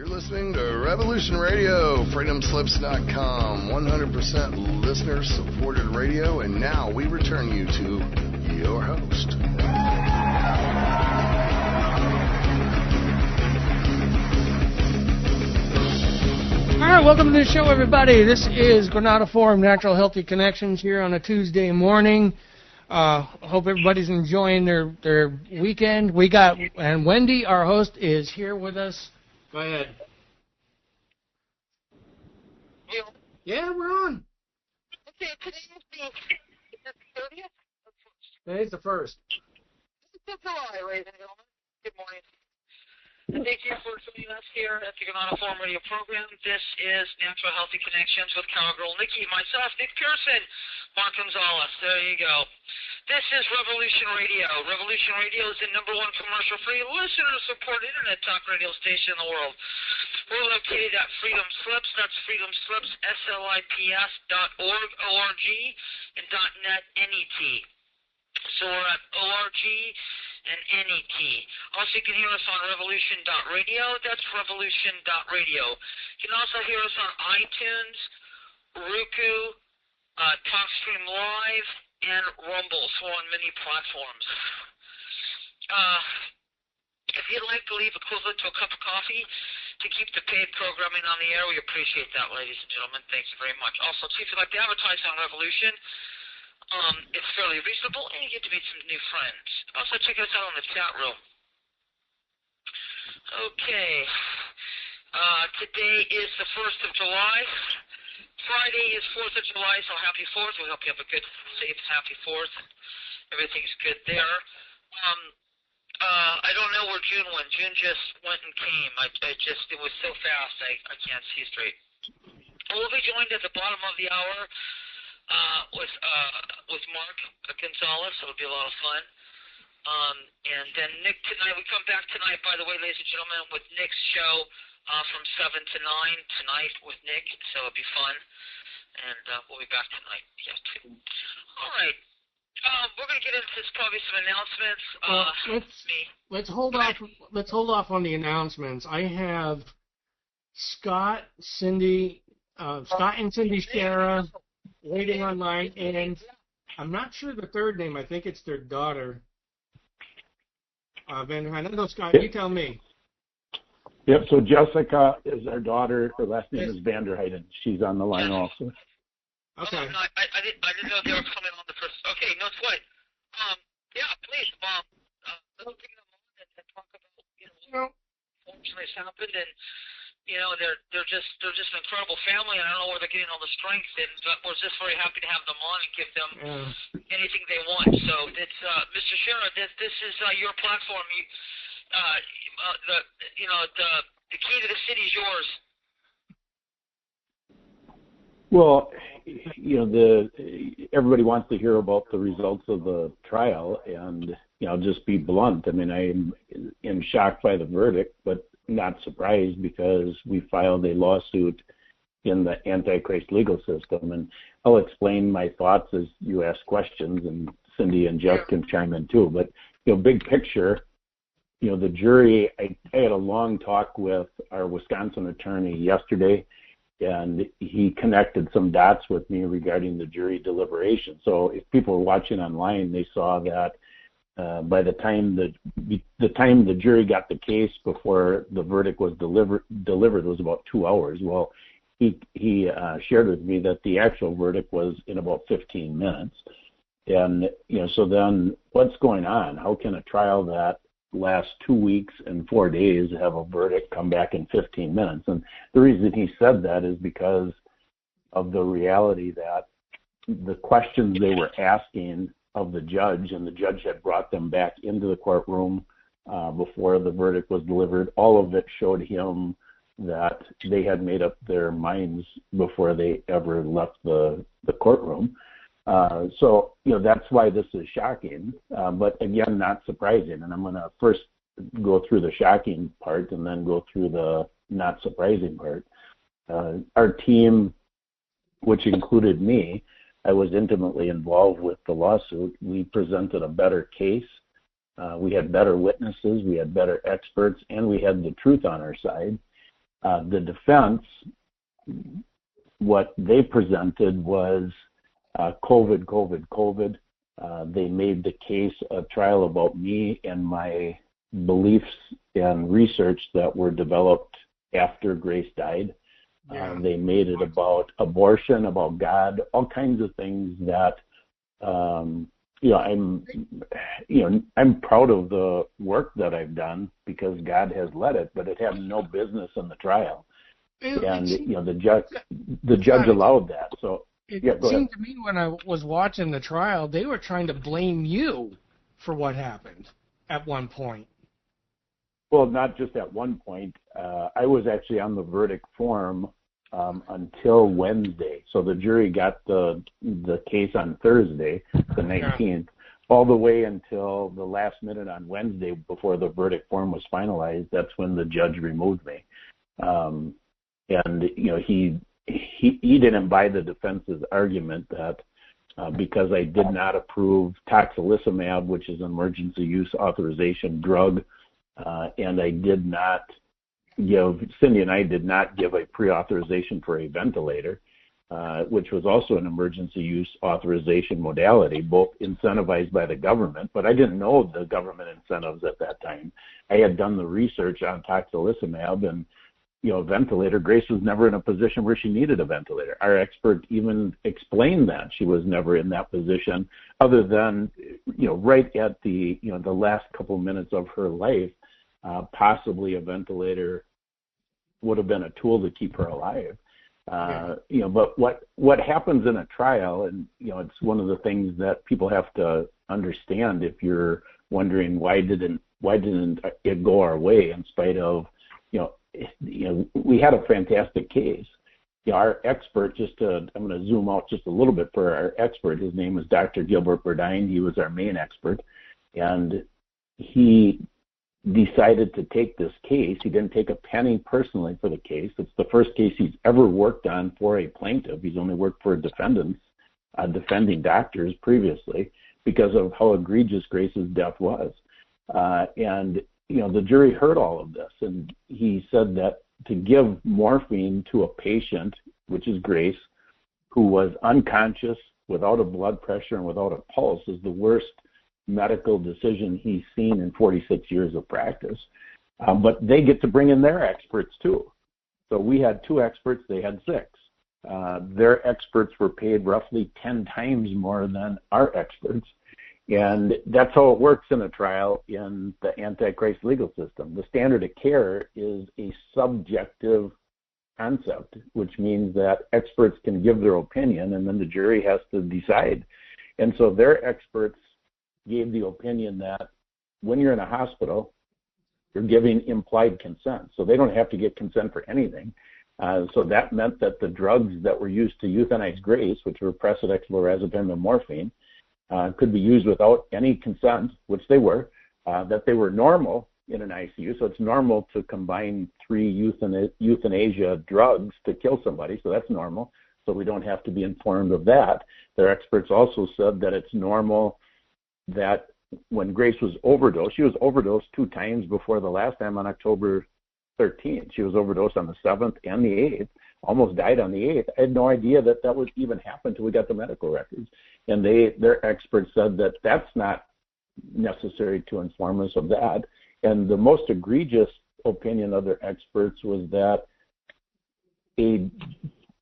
You're listening to Revolution Radio, freedomslips.com, 100% listener-supported radio, and now we return you to your host. All right, welcome to the show, everybody. This is Granada Forum, Natural Healthy Connections here on a Tuesday morning. Hope everybody's enjoying their weekend. And Wendy, our host, is here with us. Go ahead. Yeah, we're on. Okay, today is the 30th? Today's the 1st. It's July, ladies and gentlemen. Good morning. And thank you for joining us here at the Granada Forum Radio program. This is Natural Healthy Connections with Cowgirl Nikki, myself, Nick Pearson, Mark Gonzalez. There you go. This is Revolution Radio. Revolution Radio is the #1 commercial-free, listener-supported internet talk radio station in the world. We're located at Freedom Slips. That's Freedom Slips, SLIPS.org, O-R-G, and .net, N-E-T. So we're at O-R-G and N-E-T. Also, you can hear us on revolution.radio. That's revolution.radio. You can also hear us on iTunes, Roku, TalkStream Live, and Rumble, so on many platforms. If you'd like to leave equivalent to a cup of coffee to keep the paid programming on the air, we appreciate that, ladies and gentlemen. Thanks very much. Also, if you'd like to advertise on Revolution, it's fairly reasonable, and you get to meet some new friends. Also, check us out on the chat room. Okay. Today is the 1st of July. Friday is 4th of July, so happy 4th. We hope you have a good, safe, happy 4th. Everything's good there. I don't know where June went. June just went and came. It was so fast, I can't see straight. We'll be joined at the bottom of the hour with Mark Gonzalez. It'll be a lot of fun. And then Nick tonight, we come back tonight, by the way, ladies and gentlemen, with Nick's show from 7 to 9 tonight with Nick, so it'll be fun. And we'll be back tonight. Yes, too. All right. We're going to get into probably some announcements. Let's hold off. Let's hold off on the announcements. I have Scott and Cindy Shara waiting online, and I'm not sure the third name. I think it's their daughter. Vander Heiden. No, Scott, you tell me. Yep, so Jessica is our daughter. Her last name is Vander Heiden. She's on the line also. Okay. No, I didn't know they were coming on the first. Okay, no sweat. Yeah, please, let's bring them on and talk about, unfortunately it's happened, and they're just an incredible family, and I don't know where they're getting all the strength, but we're just very happy to have them on and give them anything they want. So it's Mr. Shara, this is your platform. The key to the city is yours. Well, everybody wants to hear about the results of the trial, and I'll just be blunt. I mean, I am shocked by the verdict, but not surprised because we filed a lawsuit in the Antichrist legal system, and I'll explain my thoughts as you ask questions, and Cindy and Jeff can chime in too. But big picture, the jury. I had a long talk with our Wisconsin attorney yesterday, and he connected some dots with me regarding the jury deliberation. So if people were watching online, they saw that by the time the jury got the case before the verdict was delivered was about 2 hours. Well, he shared with me that the actual verdict was in about 15 minutes. And so then what's going on? How can a trial that lasts 2 weeks and 4 days have a verdict come back in 15 minutes? And the reason he said that is because of the reality that the questions they were asking of the judge, and the judge had brought them back into the courtroom before the verdict was delivered, all of it showed him that they had made up their minds before they ever left the courtroom. So that's why this is shocking, but again, not surprising. And I'm going to first go through the shocking part and then go through the not surprising part. Our team, which included me, I was intimately involved with the lawsuit. We presented a better case. We had better witnesses. We had better experts, and we had the truth on our side. The defense, what they presented was COVID. They made the case a trial about me and my beliefs and research that were developed after Grace died. Yeah. They made it about abortion, about God, all kinds of things that, I'm proud of the work that I've done because God has led it, but it had no business in the trial. And the judge allowed that. So it go seemed ahead. to me when I was watching the trial, they were trying to blame you for what happened at one point. Well, not just at one point. I was actually on the verdict form until Wednesday. So the jury got the case on Thursday, the 19th, all the way until the last minute on Wednesday before the verdict form was finalized. That's when the judge removed me. He didn't buy the defense's argument that because I did not approve tocilizumab, which is an emergency use authorization drug, and I did not Cindy and I did not give a pre-authorization for a ventilator, which was also an emergency use authorization modality, both incentivized by the government, but I didn't know the government incentives at that time. I had done the research on tocilizumab and, a ventilator. Grace was never in a position where she needed a ventilator. Our expert even explained that she was never in that position other than, right at the last couple minutes of her life, possibly a ventilator would have been a tool to keep her alive. But what happens in a trial, and, it's one of the things that people have to understand if you're wondering why didn't it go our way in spite of, we had a fantastic case. Our expert, I'm going to zoom out just a little bit for our expert. His name is Dr. Gilbert Burdine. He was our main expert, and he decided to take this case. He didn't take a penny personally for the case. It's the first case he's ever worked on for a plaintiff. He's only worked for defending doctors previously because of how egregious Grace's death was. The jury heard all of this, and he said that to give morphine to a patient, which is Grace, who was unconscious, without a blood pressure and without a pulse, is the worst medical decision he's seen in 46 years of practice. But they get to bring in their experts too. So we had 2 experts, they had 6. Their experts were paid roughly 10 times more than our experts. And that's how it works in a trial in the Antichrist legal system. The standard of care is a subjective concept, which means that experts can give their opinion and then the jury has to decide. And so their experts gave the opinion that when you're in a hospital, you're giving implied consent. So they don't have to get consent for anything. So that meant that the drugs that were used to euthanize Grace, which were Precedex, lorazepam, and morphine, could be used without any consent, which they were, that they were normal in an ICU. So it's normal to combine 3 euthanasia drugs to kill somebody. So that's normal. So we don't have to be informed of that. Their experts also said that it's normal that when Grace was overdosed, she was overdosed 2 times before the last time on October 13th. She was overdosed on the 7th and the 8th, almost died on the 8th. I had no idea that would even happen until we got the medical records. And their experts said that that's not necessary to inform us of that. And the most egregious opinion of their experts was that a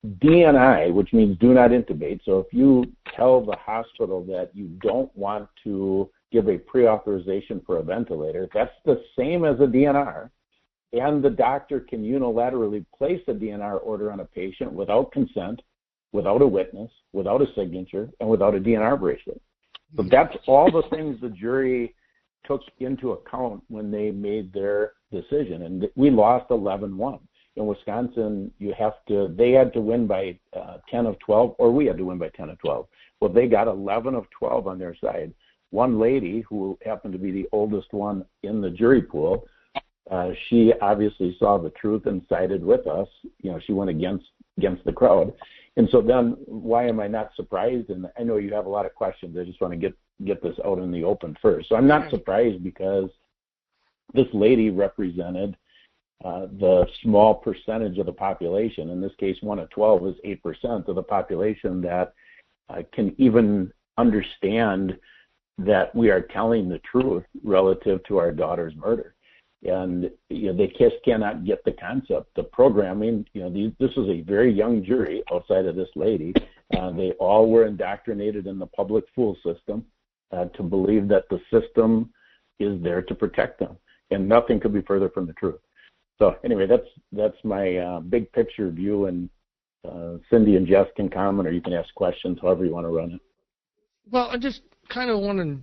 DNI, which means do not intubate, so if you tell the hospital that you don't want to give a pre-authorization for a ventilator, that's the same as a DNR, and the doctor can unilaterally place a DNR order on a patient without consent, without a witness, without a signature, and without a DNR bracelet. So that's all the things the jury took into account when they made their decision, and we lost 11-1. In Wisconsin, they had to win by 10 of 12, or we had to win by 10 of 12. Well, they got 11 of 12 on their side. One lady, who happened to be the oldest one in the jury pool, she obviously saw the truth and sided with us. She went against the crowd. And so then, why am I not surprised? And I know you have a lot of questions. I just want to get this out in the open first. So I'm not surprised because this lady represented the small percentage of the population, in this case 1 of 12 is 8% of the population, that can even understand that we are telling the truth relative to our daughter's murder. And they just cannot get the concept, the programming. This was a very young jury outside of this lady. They all were indoctrinated in the public school system to believe that the system is there to protect them, and nothing could be further from the truth. So anyway, that's my big picture view, and Cindy and Jess can comment, or you can ask questions, however you want to run it. Well, I just kind of wanted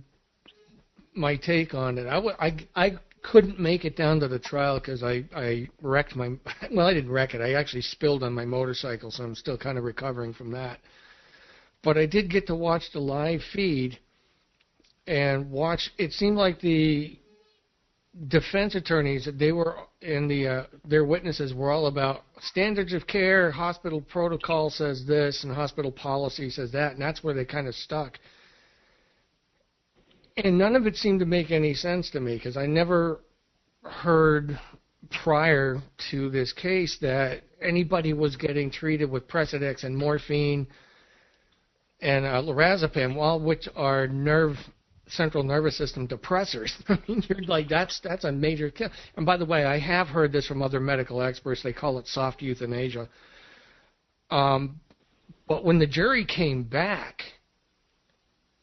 my take on it. I couldn't make it down to the trial because I wrecked my, well, I didn't wreck it. I actually spilled on my motorcycle, so I'm still kind of recovering from that. But I did get to watch the live feed and watch, it seemed like the defense attorneys, they were in their witnesses were all about standards of care, hospital protocol says this, and hospital policy says that, and that's where they kind of stuck. And none of it seemed to make any sense to me, because I never heard prior to this case that anybody was getting treated with Precedex and morphine and lorazepam, all which are central nervous system depressors. I mean, you're like, that's a major kill. And by the way, I have heard this from other medical experts. They call it soft euthanasia. But when the jury came back,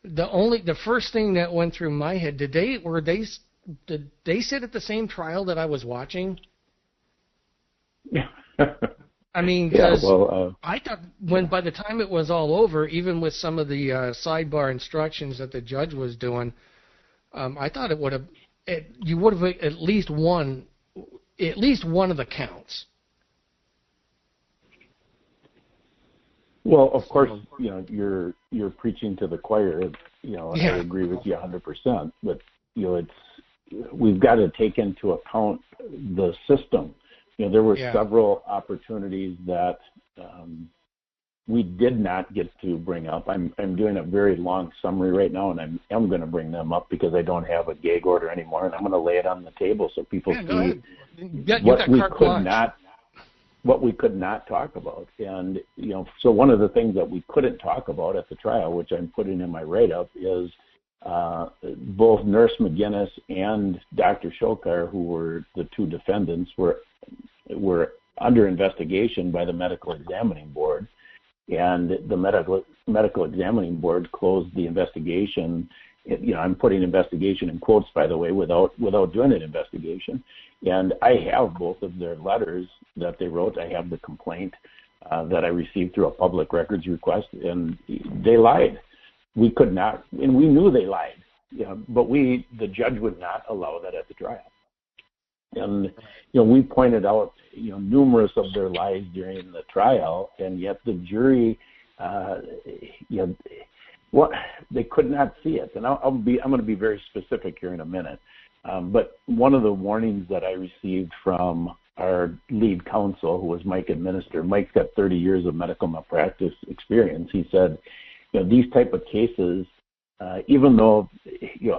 the first thing that went through my head, did they sit at the same trial that I was watching? I mean, because I thought by the time it was all over, even with some of the sidebar instructions that the judge was doing, I thought you would have at least won one of the counts. Well, of course, you're preaching to the choir. Yeah. I agree with you 100%. But we've got to take into account the system. There were several opportunities that we did not get to bring up. I'm doing a very long summary right now, and I'm going to bring them up because I don't have a gag order anymore, and I'm going to lay it on the table so people see what we could not talk about. And, so one of the things that we couldn't talk about at the trial, which I'm putting in my write-up, is both Nurse McGinnis and Dr. Shokar, who were the two defendants, were under investigation by the medical examining board. And the medical examining board closed the investigation. I'm putting investigation in quotes, by the way, without doing an investigation. And I have both of their letters that they wrote. I have the complaint that I received through a public records request, and they lied. We could not, and we knew they lied, but the judge would not allow that at the trial. And, we pointed out, numerous of their lies during the trial, and yet the jury, they could not see it. And I'm going to be very specific here in a minute. But one of the warnings that I received from our lead counsel, who was Mike Administrator, Mike's got 30 years of medical malpractice experience. He said, these type of cases, even though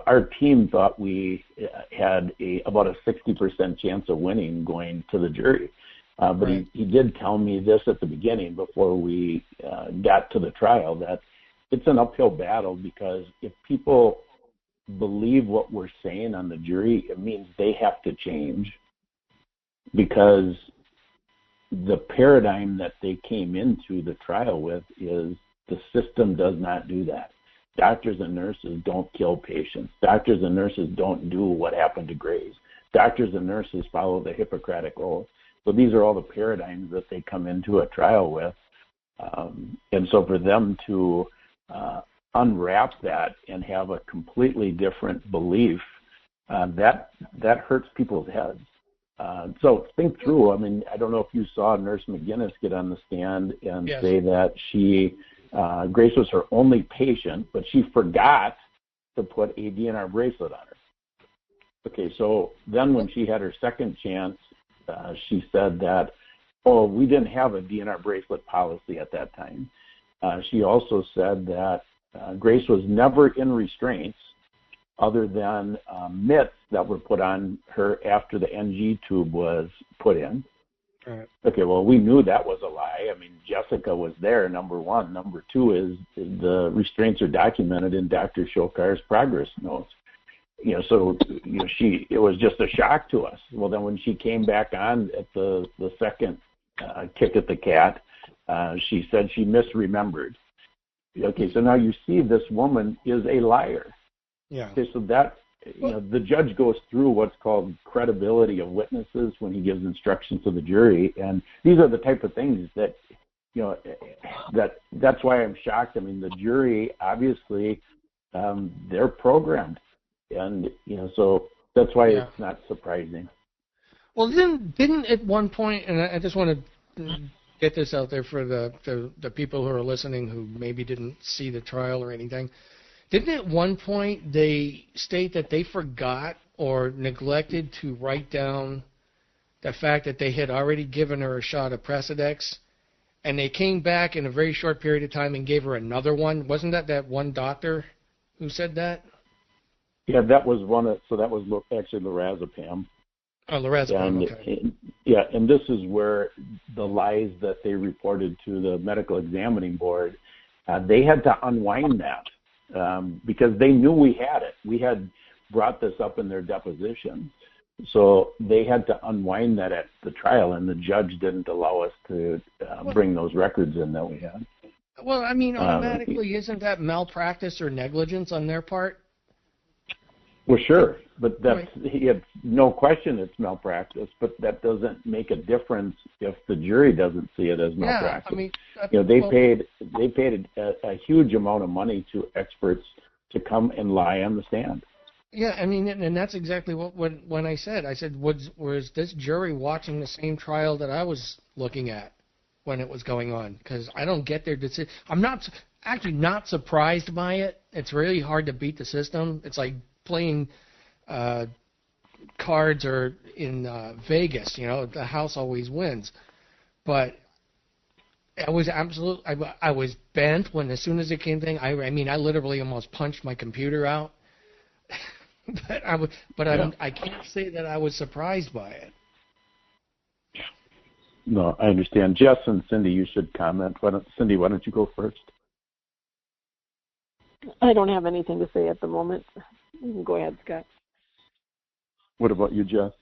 our team thought we had about a 60% chance of winning going to the jury, but right. he did tell me this at the beginning before we got to the trial, that it's an uphill battle, because if people believe what we're saying on the jury, it means they have to change, because the paradigm that they came into the trial with is the system does not do that. Doctors and nurses don't kill patients. Doctors and nurses don't do what happened to Grace. Doctors and nurses follow the Hippocratic Oath. So these are all the paradigms that they come into a trial with. And so for them to unwrap that and have a completely different belief, that hurts people's heads. So think through. I mean, I don't know if you saw Nurse McGinnis get on the stand and yes. say that Grace was her only patient, but she forgot to put a DNR bracelet on her. Okay, so then when she had her second chance, she said that, we didn't have a DNR bracelet policy at that time. She also said that Grace was never in restraints other than mitts that were put on her after the NG tube was put in. Right. Okay, well, we knew that was a lie. I mean, Jessica was there, number one. Number two is the restraints are documented in Dr. Shokar's progress notes. So it was just a shock to us. Well, then when she came back on at the second kick at the cat, she said she misremembered. Okay, so now you see this woman is a liar. Yeah. Okay, so that the judge goes through what's called credibility of witnesses when he gives instructions to the jury, and these are the type of things that that's why I'm shocked. I mean, the jury obviously they're programmed, and so that's why it's not surprising. Well, didn't at one point, and I just want to get this out there for the people who are listening who maybe didn't see the trial or anything. Didn't at one point they state that they forgot or neglected to write down the fact that they had already given her a shot of Precedex, and they came back in a very short period of time and gave her another one? Wasn't that one doctor who said that? Yeah, that was that was actually lorazepam. Oh, lorazepam, okay. And this is where the lies that they reported to the medical examining board, they had to unwind that. Because they knew we had it. We had brought this up in their deposition. So they had to unwind that at the trial, and the judge didn't allow us to bring those records in that we had. Well, I mean, automatically, isn't that malpractice or negligence on their part? Well, sure, but it's no question it's malpractice, but that doesn't make a difference if the jury doesn't see it as malpractice. I mean, they paid a huge amount of money to experts to come and lie on the stand. Yeah, I mean, and that's exactly what when I said was this jury watching the same trial that I was looking at when it was going on? Because I don't get their decision. I'm not surprised by it. It's really hard to beat the system. It's like playing cards or in Vegas, the house always wins. But I was I was bent when as soon as it came thing. I mean, I literally almost punched my computer out. I can't say that I was surprised by it. No, I understand. Jess and Cindy, you should comment. Cindy, why don't you go first? I don't have anything to say at the moment. You can go ahead, Scott. What about you, Jess?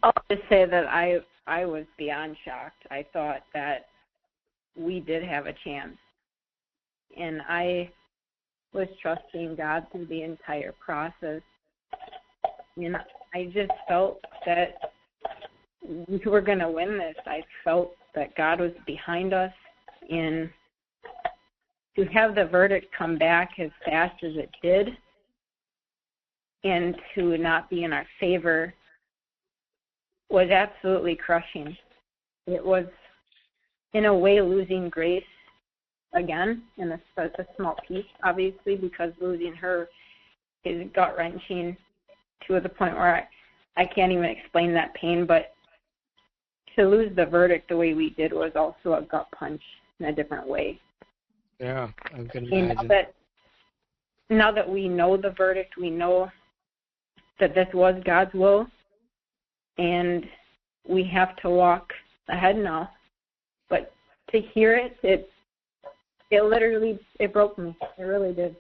I'll just say that I was beyond shocked. I thought that we did have a chance. And I was trusting God through the entire process. And I just felt that we were going to win this. I felt that God was behind us. And to have the verdict come back as fast as it did and to not be in our favor was absolutely crushing. It was, in a way, losing Grace again, in a small piece, obviously, because losing her is gut-wrenching to the point where I can't even explain that pain, but to lose the verdict the way we did was also a gut punch in a different way. Yeah, I can imagine. Now that we know the verdict, we know that this was God's will, and we have to walk ahead now. But to hear it, it literally broke me. It really did.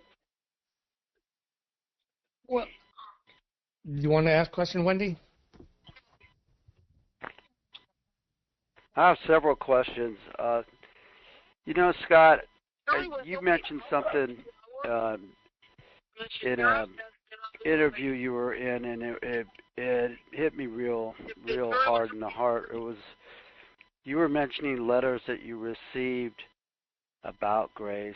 Well, you want to ask a question, Wendy? I have several questions. Scott, you mentioned something in an interview you were in, and it hit me real hard in the heart. You were mentioning letters that you received about Grace,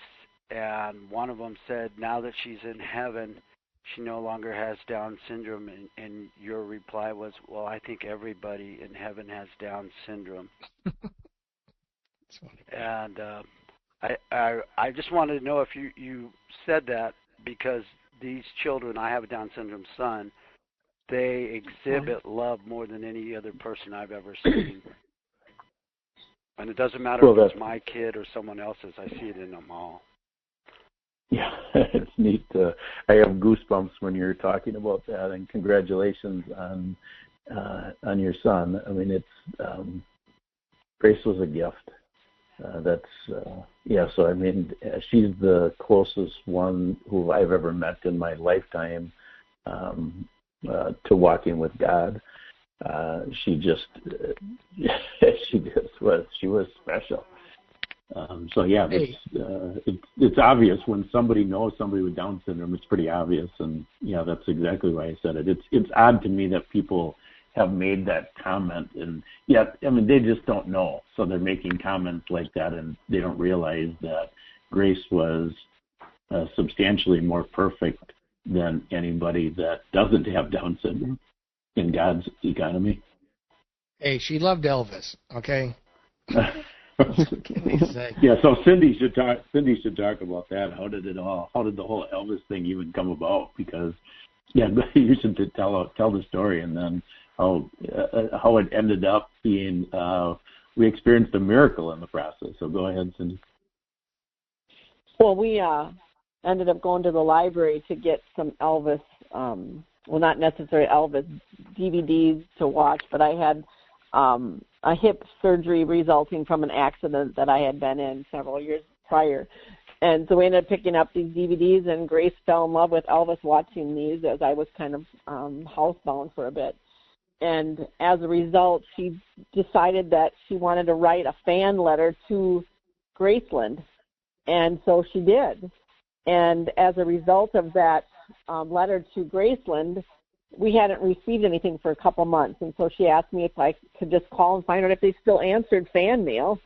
and one of them said, now that she's in heaven, she no longer has Down syndrome, and your reply was, well, I think everybody in heaven has Down syndrome. And I just wanted to know if you said that, because these children, I have a Down syndrome son, they exhibit love more than any other person I've ever seen. And it doesn't matter if it's my kid or someone else's, I see it in them all. Yeah, it's neat. I have goosebumps when you're talking about that, and congratulations on your son. I mean, it's Grace was a gift. So I mean, she's the closest one who I've ever met in my lifetime to walking with God. She was special. It's obvious when somebody knows somebody with Down syndrome. It's pretty obvious, and yeah, that's exactly why I said it. It's odd to me that people have made that comment, and yet, I mean, they just don't know. So they're making comments like that, and they don't realize that Grace was substantially more perfect than anybody that doesn't have Down syndrome in God's economy. Hey, she loved Elvis, okay? Yeah, so Cindy should talk about that. How did the whole Elvis thing even come about? Because you should tell the story, and then how it ended up being. We experienced a miracle in the process. So go ahead, Cindy. Well, we ended up going to the library to get some Elvis. Well, not necessarily Elvis DVDs to watch, but I had a hip surgery resulting from an accident that I had been in several years prior. And so we ended up picking up these DVDs, and Grace fell in love with Elvis watching these as I was kind of housebound for a bit. And as a result, she decided that she wanted to write a fan letter to Graceland. And so she did. And as a result of that letter to Graceland, we hadn't received anything for a couple months. And so she asked me if I could just call and find out if they still answered fan mail.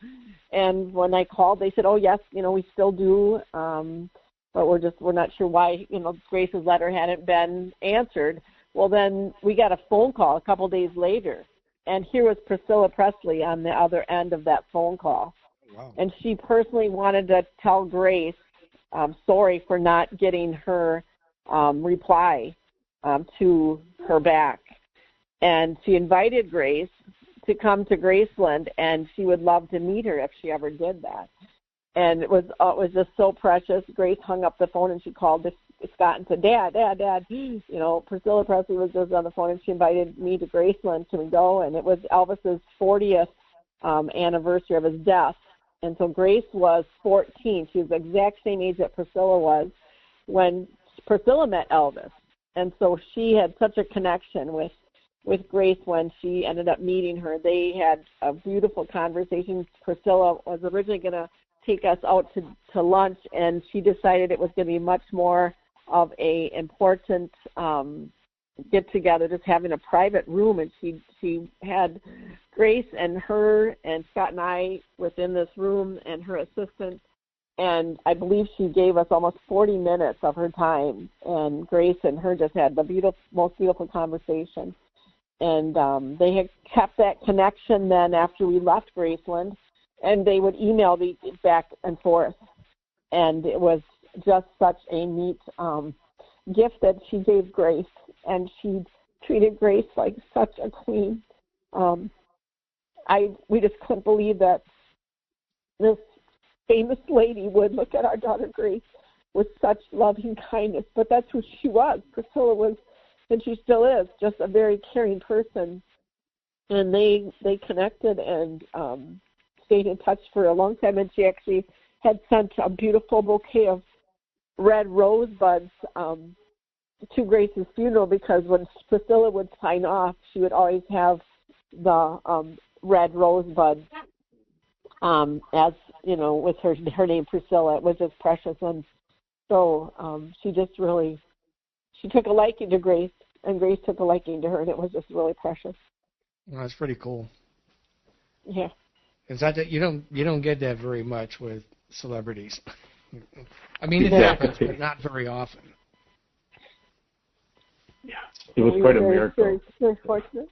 And when I called, they said, oh, yes, we still do. But we're not sure why, Grace's letter hadn't been answered. Well, then we got a phone call a couple days later. And here was Priscilla Presley on the other end of that phone call. Wow. And she personally wanted to tell Grace, sorry for not getting her reply to her back. And she invited Grace to come to Graceland, and she would love to meet her if she ever did that. And it was just so precious. Grace hung up the phone, and she called Scott and said, Dad. Priscilla Presley was just on the phone, and she invited me to Graceland. Can we go? And it was Elvis's 40th anniversary of his death. And so Grace was 14. She was the exact same age that Priscilla was when Priscilla met Elvis. And so she had such a connection with Grace when she ended up meeting her. They had a beautiful conversation. Priscilla was originally going to take us out to lunch, and she decided it was going to be much more of a important get-together, just having a private room. And she had Grace and her and Scott and I within this room and her assistant. And I believe she gave us almost 40 minutes of her time. And Grace and her just had the most beautiful conversation. And they had kept that connection then after we left Graceland. And they would email me back and forth. And it was just such a neat gift that she gave Grace. And she treated Grace like such a queen. We just couldn't believe that this famous lady would look at our daughter Grace with such loving kindness. But that's who she was. Priscilla was, and she still is, just a very caring person. And they connected and stayed in touch for a long time. And she actually had sent a beautiful bouquet of red rosebuds to Grace's funeral, because when Priscilla would sign off, she would always have the red rosebud as with her name Priscilla. It was just precious. And so she took a liking to Grace, and Grace took a liking to her, and it was just really precious. Well, that's pretty cool. Yeah. It's not that you don't get that very much with celebrities. I mean, it happens, but not very often. Yeah, it was quite a miracle. Very, very fortunate.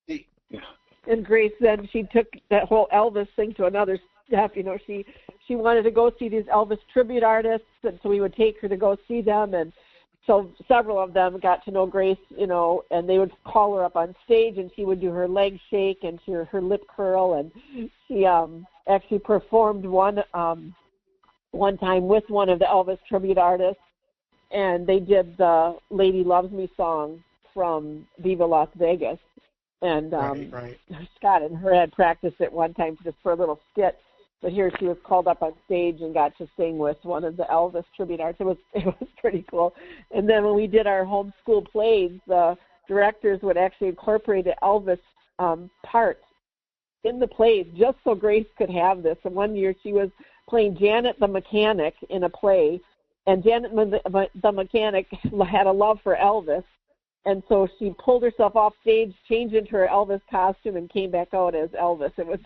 Yeah. And Grace then, she took that whole Elvis thing to another step. She wanted to go see these Elvis tribute artists, and so we would take her to go see them. And so several of them got to know Grace, and they would call her up on stage, and she would do her leg shake and her lip curl. And she actually performed one one time with one of the Elvis tribute artists, and they did the Lady Loves Me song from Viva Las Vegas. And right. Scott and her had practiced it one time just for a little skit. But here she was called up on stage and got to sing with one of the Elvis tribute artists. It was pretty cool. And then when we did our homeschool plays, the directors would actually incorporate an Elvis part in the plays just so Grace could have this. And one year she was playing Janet the mechanic in a play, and Janet the mechanic had a love for Elvis. And so she pulled herself off stage, changed into her Elvis costume, and came back out as Elvis. It was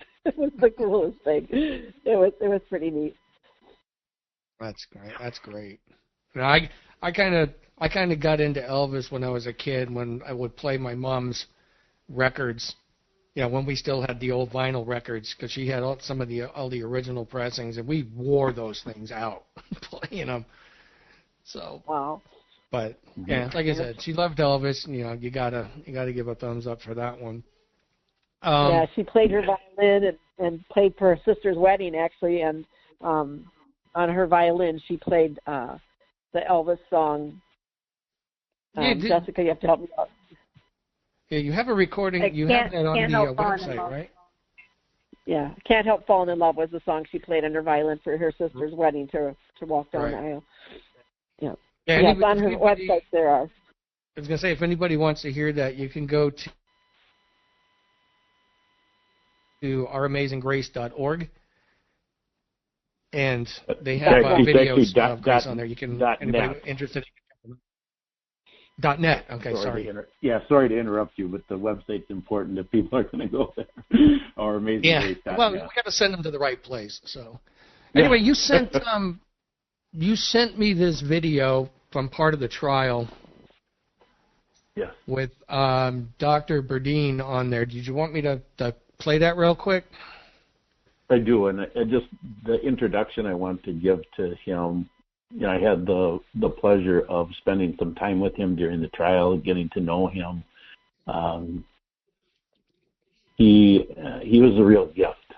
the coolest thing. It was pretty neat. That's great. Now, I kind of got into Elvis when I was a kid, when I would play my mom's records. When we still had the old vinyl records, because she had all the original pressings, and we wore those things out playing them. So. Wow. But yeah, like I said, she loved Elvis. You gotta give a thumbs up for that one. Yeah, she played her violin and played for her sister's wedding actually, and on her violin she played the Elvis song. Jessica, you have to help me out. Yeah, you have a recording. You have that on the website, right? Yeah, Can't Help Falling in Love was the song she played on her violin for her sister's wedding to walk down the aisle. Yeah. Yeah, yes, on her website there are. I was going to say, if anybody wants to hear that, you can go to ouramazinggrace.org, and they have videos of Grace on there. You can, anybody interested in .net. Okay, sorry. Sorry to interrupt you, but the website's important if people are going to go there. ouramazinggrace.net. Well, we got to send them to the right place. So, anyway, you sent me this video from part of the trial. Yes. With Dr. Berdine on there. Did you want me to play that real quick? I do, and just the introduction I want to give to him. I had the pleasure of spending some time with him during the trial, getting to know him. He was a real gift.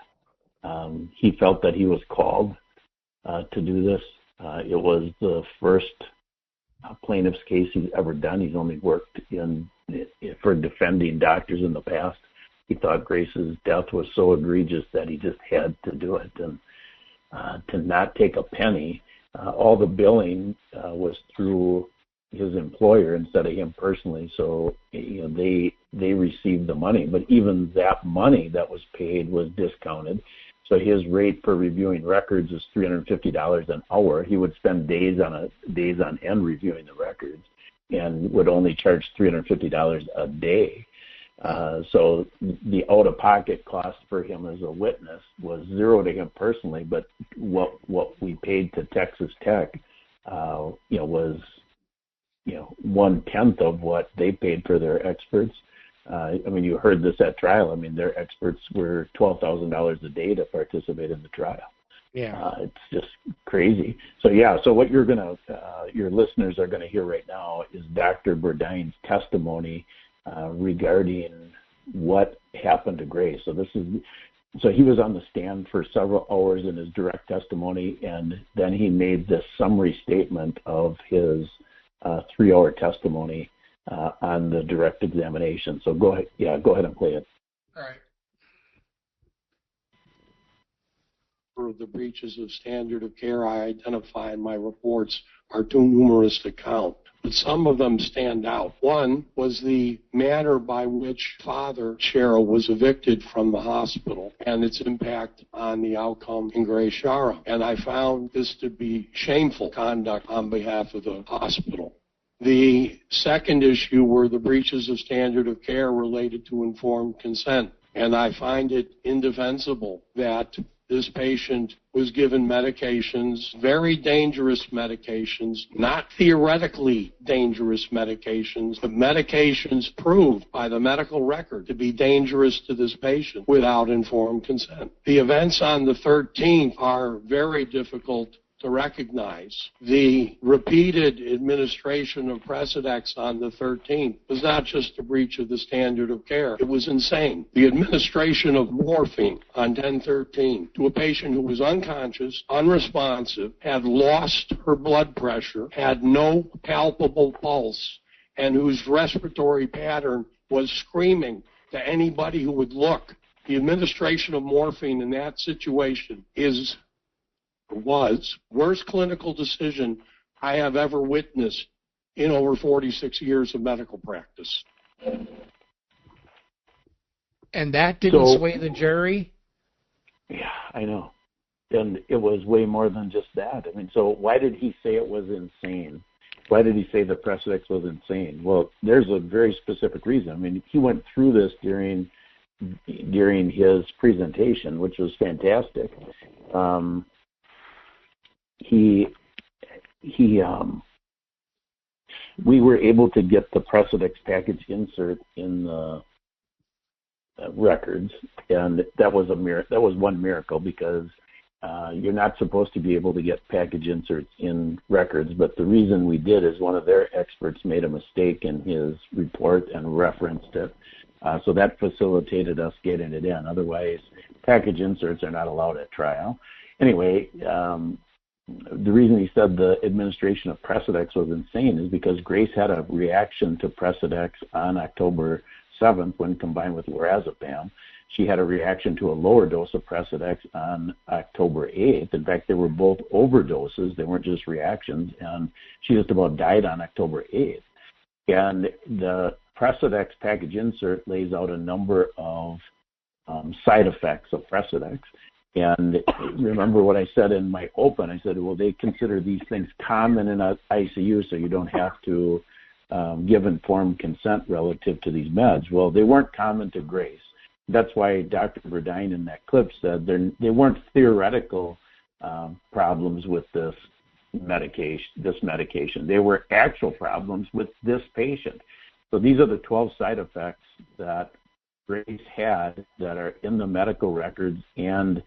He felt that he was called to do this. It was the first plaintiff's case he's ever done. He's only worked for defending doctors in the past. He thought Grace's death was so egregious that he just had to do it, and to not take a penny. All the billing was through his employer instead of him personally, so they received the money. But even that money that was paid was discounted. So his rate for reviewing records is $350 an hour. He would spend days on end reviewing the records, and would only charge $350 a day. So the out-of-pocket cost for him as a witness was zero to him personally, but what we paid to Texas Tech, was 1/10 of what they paid for their experts. You heard this at trial. Their experts were $12,000 a day to participate in the trial. Yeah, it's just crazy. So what your listeners are gonna hear right now is Dr. Berdine's testimony regarding what happened to Grace. So he was on the stand for several hours in his direct testimony, and then he made this summary statement of his 3-hour testimony on the direct examination. So go ahead and play it. All right. The breaches of standard of care I identify in my reports are too numerous to count, but some of them stand out. One was the manner by which Father Shara was evicted from the hospital and its impact on the outcome in Grace Shara. And I found this to be shameful conduct on behalf of the hospital. The second issue were the breaches of standard of care related to informed consent. And I find it indefensible that this patient was given medications, very dangerous medications, not theoretically dangerous medications, but medications proved by the medical record to be dangerous to this patient without informed consent. The events on the 13th are very difficult to recognize the repeated administration of Precedex on the 13th was not just a breach of the standard of care. It was insane. The administration of morphine on 10/13 to a patient who was unconscious, unresponsive, had lost her blood pressure, had no palpable pulse, and whose respiratory pattern was screaming to anybody who would look. The administration of morphine in that situation was worst clinical decision I have ever witnessed in over 46 years of medical practice. And that didn't sway the jury? Yeah, I know. And it was way more than just that. I mean, so why did he say it was insane? Why did he say the Precedex was insane? Well, there's a very specific reason. I mean, he went through this during his presentation, which was fantastic. We were able to get the Precedex package insert in the records, and that was one miracle, because you're not supposed to be able to get package inserts in records, but the reason we did is one of their experts made a mistake in his report and referenced it, so that facilitated us getting it in. Otherwise, package inserts are not allowed at trial. Anyway, the reason he said the administration of Precedex was insane is because Grace had a reaction to Precedex on October 7th when combined with lorazepam. She had a reaction to a lower dose of Precedex on October 8th. In fact, they were both overdoses. They weren't just reactions, and she just about died on October 8th. And the Precedex package insert lays out a number of side effects of Precedex. And remember what I said in my open. I said, well, they consider these things common in ICU, so you don't have to give informed consent relative to these meds. Well, they weren't common to Grace. That's why Dr. Verdine in that clip said they weren't theoretical problems with this medication. They were actual problems with this patient. So these are the 12 side effects that Grace had that are in the medical records and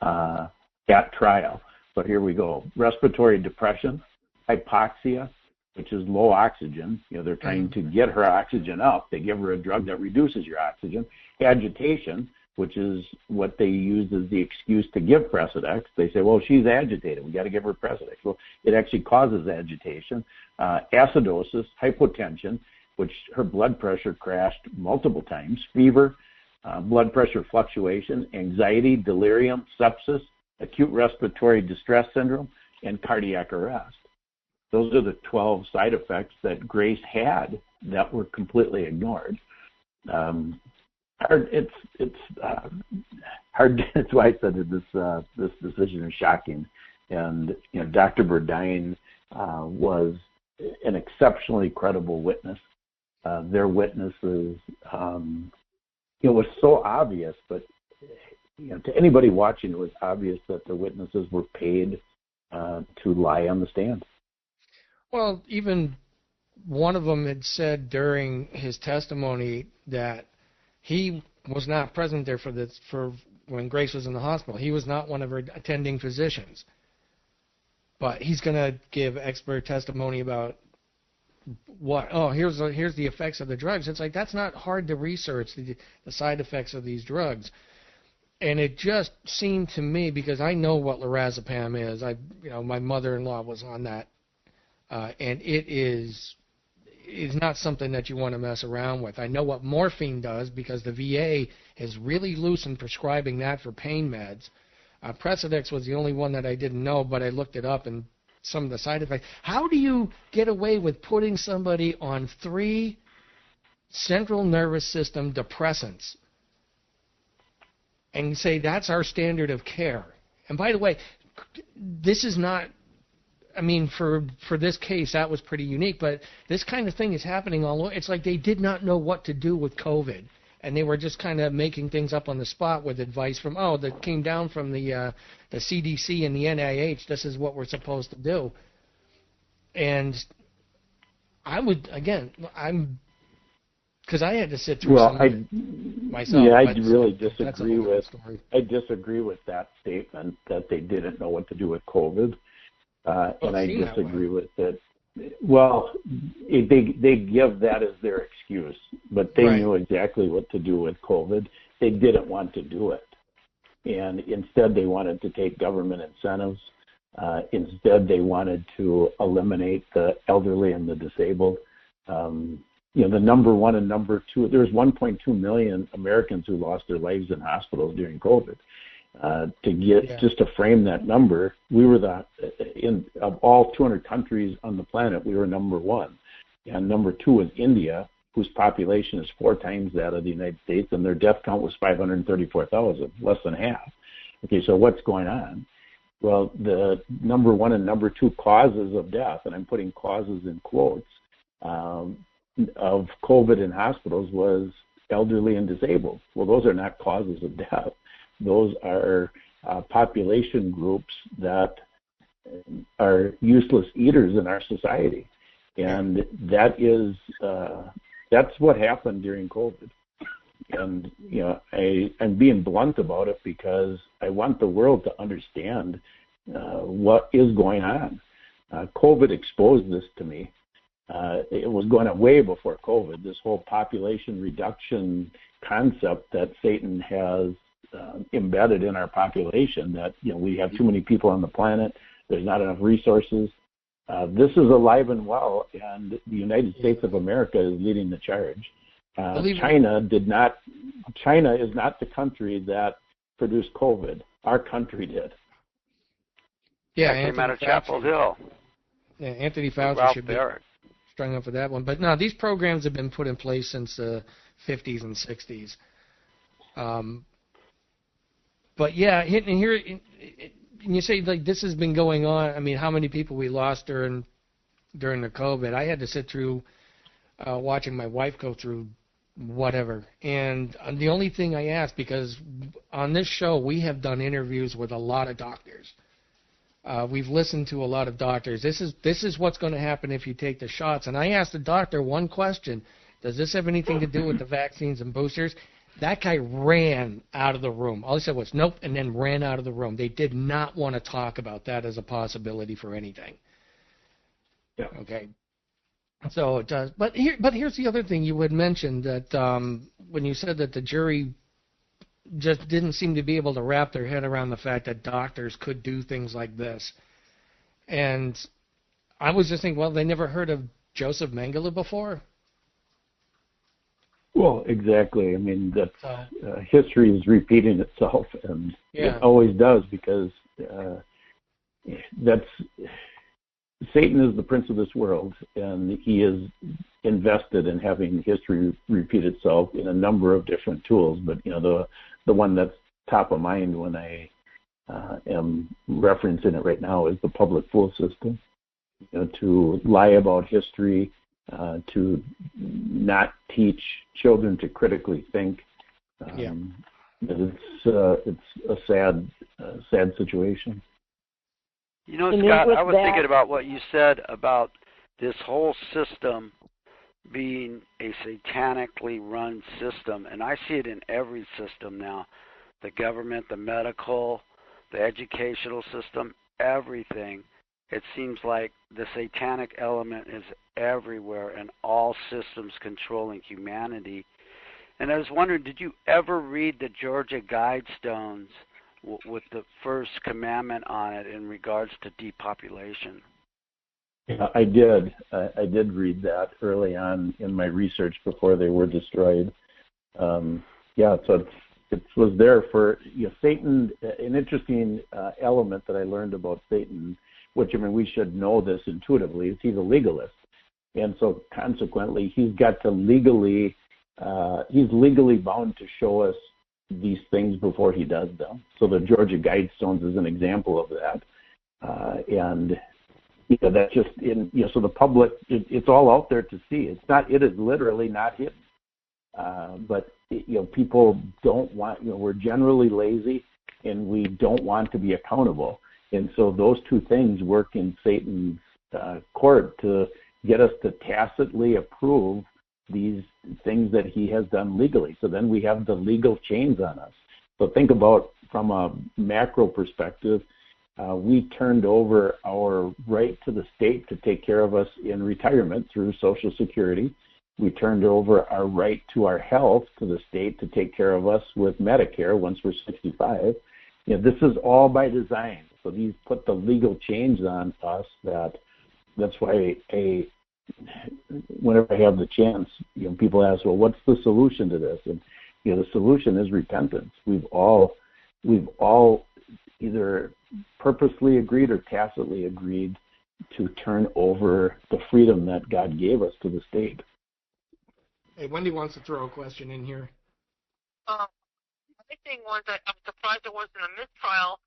at trial. So here we go. Respiratory depression, hypoxia, which is low oxygen. They're trying to get her oxygen up. They give her a drug that reduces your oxygen. Agitation, which is what they use as the excuse to give Precedex. They say, well, she's agitated. We got to give her Precedex. Well, it actually causes agitation. Acidosis, hypotension, which her blood pressure crashed multiple times, fever, blood pressure fluctuation, anxiety, delirium, sepsis, acute respiratory distress syndrome, and cardiac arrest. Those are the 12 side effects that Grace had that were completely ignored. It's hard. That's why I said that this decision is shocking. And Dr. Verdine was an exceptionally credible witness. Their witnesses, it was so obvious, but to anybody watching, it was obvious that the witnesses were paid to lie on the stand. Well, even one of them had said during his testimony that he was not present there for when Grace was in the hospital. He was not one of her attending physicians. But he's going to give expert testimony about here's the effects of the drugs. It's like, that's not hard to research, the side effects of these drugs. And it just seemed to me, because I know what lorazepam is. My mother-in-law was on that, and it is not something that you want to mess around with. I know what morphine does because the VA is really loose in prescribing that for pain meds. Precedex was the only one that I didn't know, but I looked it up, and some of the side effects. How do you get away with putting somebody on 3 central nervous system depressants and say that's our standard of care? And by the way, this is not, for this case, that was pretty unique, but this kind of thing is happening all over. It's like they did not know what to do with COVID, and they were just kind of making things up on the spot with advice from, that came down from the CDC and the NIH. This is what we're supposed to do. And because I had to sit through myself. Yeah, I really disagree with. I disagree with that statement that they didn't know what to do with COVID. and I disagree with it. Well, they give that as their excuse, but they knew exactly what to do with COVID. They didn't want to do it, and instead they wanted to take government incentives. Instead, they wanted to eliminate the elderly and the disabled. The number one and number two, there's 1.2 million Americans who lost their lives in hospitals during COVID. Just to frame that number, we were of all 200 countries on the planet, we were number one. And number two was India, whose population is 4 times that of the United States, and their death count was 534,000, less than half. Okay, so what's going on? Well, the number one and number two causes of death, and I'm putting causes in quotes, of COVID in hospitals was elderly and disabled. Well, those are not causes of death. Those are population groups that are useless eaters in our society. And that's what happened during COVID. And, I'm being blunt about it because I want the world to understand what is going on. COVID exposed this to me. It was going on way before COVID, this whole population reduction concept that Satan has embedded in our population, that, we have too many people on the planet, there's not enough resources. This is alive and well, and the United States of America is leading the charge. China is not the country that produced COVID. Our country did. Yeah, came out of Chapel Hill. Yeah, Anthony Fauci should be strung up for that one. But no, these programs have been put in place since the 50s and 60s. But yeah, and here, and you say like this has been going on. I mean, how many people we lost during the COVID? I had to sit through watching my wife go through whatever. And the only thing I asked, because on this show we have done interviews with a lot of doctors. We've listened to a lot of doctors. This is what's going to happen if you take the shots. And I asked the doctor one question: does this have anything to do with the vaccines and boosters? That guy ran out of the room. All he said was nope, and then ran out of the room. They did not want to talk about that as a possibility for anything. Yeah. Okay. So it does. But here's the other thing you had mentioned, that when you said that the jury just didn't seem to be able to wrap their head around the fact that doctors could do things like this. And I was just thinking, well, they never heard of Joseph Mengele before? Well, exactly. I mean, that's, history is repeating itself, and it always does, because Satan is the prince of this world, and he is invested in having history repeat itself in a number of different tools. But the one that's top of mind when I am referencing it right now is the public school system. To lie about history, to not teach children to critically think. It's a sad situation. Scott, I was thinking about what you said about this whole system being a satanically run system, and I see it in every system now. The government, the medical, the educational system, everything. It seems like the satanic element is everywhere in all systems controlling humanity. And I was wondering, did you ever read the Georgia Guidestones with the first commandment on it in regards to depopulation? Yeah, I did. I did read that early on in my research before they were destroyed. So it was there for Satan. An interesting element that I learned about Satan, which, I mean, we should know this intuitively, is he's a legalist. And so consequently, he's got to legally bound to show us these things before he does them. So the Georgia Guidestones is an example of that. That's just so the public, it's all out there to see. It is literally not hidden. But people don't want, we're generally lazy, and we don't want to be accountable. And so those two things work in Satan's court to get us to tacitly approve these things that he has done legally. So then we have the legal chains on us. So think about, from a macro perspective, we turned over our right to the state to take care of us in retirement through Social Security. We turned over our right to our health to the state to take care of us with Medicare once we're 65. This is all by design. So these put the legal chains on us that's why whenever I have the chance, people ask, well, what's the solution to this? And the solution is repentance. We've all either purposely agreed or tacitly agreed to turn over the freedom that God gave us to the state. Hey, Wendy wants to throw a question in here. My thing was that I'm surprised it wasn't a mistrial,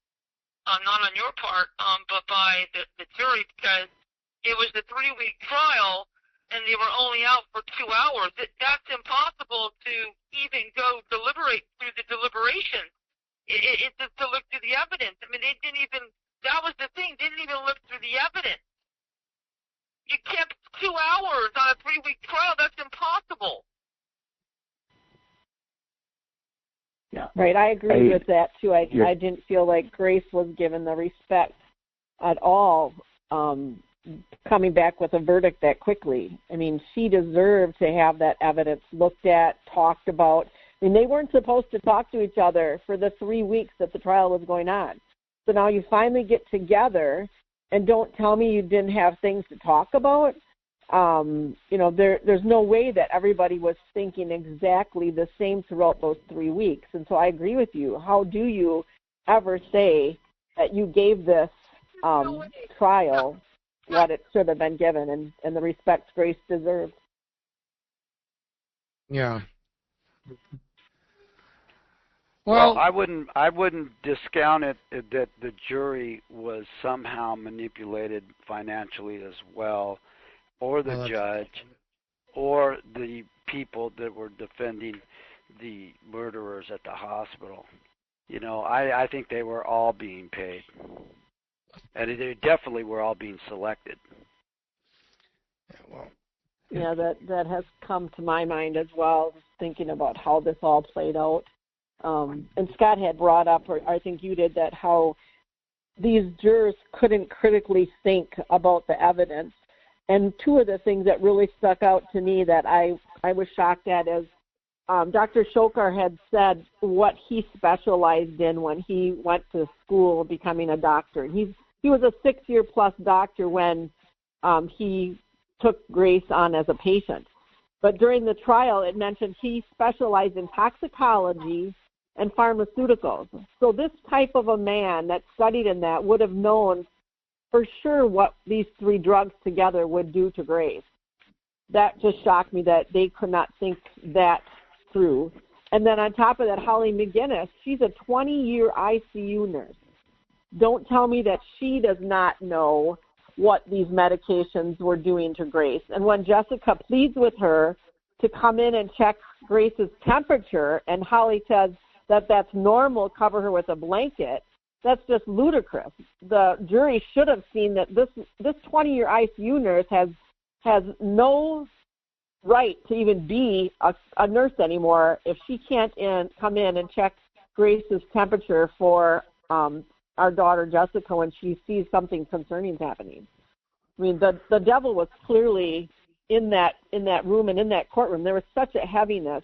not on your part, but by the jury, because it was the 3-week trial, and they were only out for 2 hours. That's impossible to even go deliberate through the deliberation. It's just to look through the evidence. I mean, they didn't even, that was the thing, didn't even look through the evidence. You kept 2 hours on a 3-week trial. That's impossible. Yeah. Right, I agree with that, too. I didn't feel like Grace was given the respect at all coming back with a verdict that quickly. I mean, she deserved to have that evidence looked at, talked about. I mean, they weren't supposed to talk to each other for the 3 weeks that the trial was going on. So now you finally get together, and don't tell me you didn't have things to talk about. There's no way that everybody was thinking exactly the same throughout those 3 weeks. And so I agree with you. How do you ever say that you gave this trial what it should have been given and the respect Grace deserved? Yeah. Well, I wouldn't discount it that the jury was somehow manipulated financially as well, or the judge, or the people that were defending the murderers at the hospital. I think they were all being paid, and they definitely were all being selected. Yeah, that has come to my mind as well, thinking about how this all played out. And Scott had brought up, or I think you did, that how these jurors couldn't critically think about the evidence. And two of the things that really stuck out to me that I was shocked at is Dr. Shokar had said what he specialized in when he went to school becoming a doctor. And he was a 6-year-plus doctor when he took Grace on as a patient. But during the trial, it mentioned he specialized in toxicology and pharmaceuticals. So this type of a man that studied in that would have known for sure what these 3 drugs together would do to Grace. That just shocked me that they could not think that through. And then on top of that, Holly McGinnis, she's a 20-year ICU nurse. Don't tell me that she does not know what these medications were doing to Grace. And when Jessica pleads with her to come in and check Grace's temperature, and Holly says that that's normal, cover her with a blanket, that's just ludicrous. The jury should have seen that this 20-year ICU nurse has no right to even be a nurse anymore if she can't come in and check Grace's temperature for our daughter Jessica when she sees something concerning happening. I mean, the devil was clearly in that room and in that courtroom. There was such a heaviness,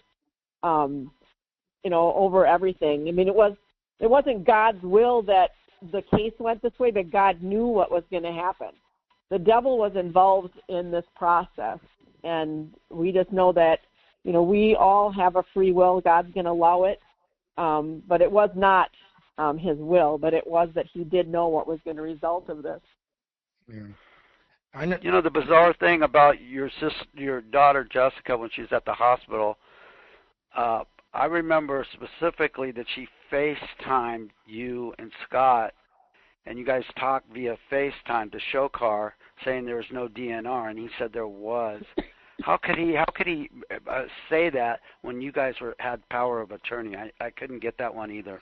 over everything. I mean, it wasn't God's will that the case went this way, but God knew what was going to happen. The devil was involved in this process, and we just know that, we all have a free will. God's going to allow it, but it was not his will, but it was that he did know what was going to result of this. Yeah. The bizarre thing about your daughter Jessica when she's at the hospital, I remember specifically that she FaceTimed you and Scott, and you guys talked via FaceTime to Shokar, saying there was no DNR, and he said there was. How could he say that when you guys had power of attorney? I couldn't get that one either.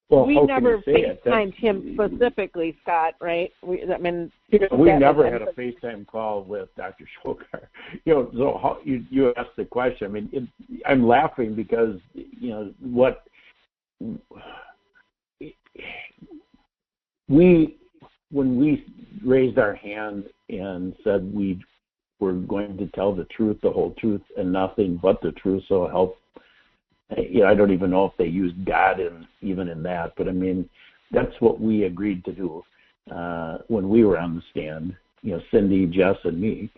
Well, we never FaceTimed him specifically, Scott, right? We never had a FaceTime call with Dr. Shokar. So how, you asked the question. I mean, I'm laughing because, when we raised our hand and said we were going to tell the truth, the whole truth, and nothing but the truth, so help. I don't even know if they used God even in that, but I mean, that's what we agreed to do when we were on the stand. Cindy, Jess, and me.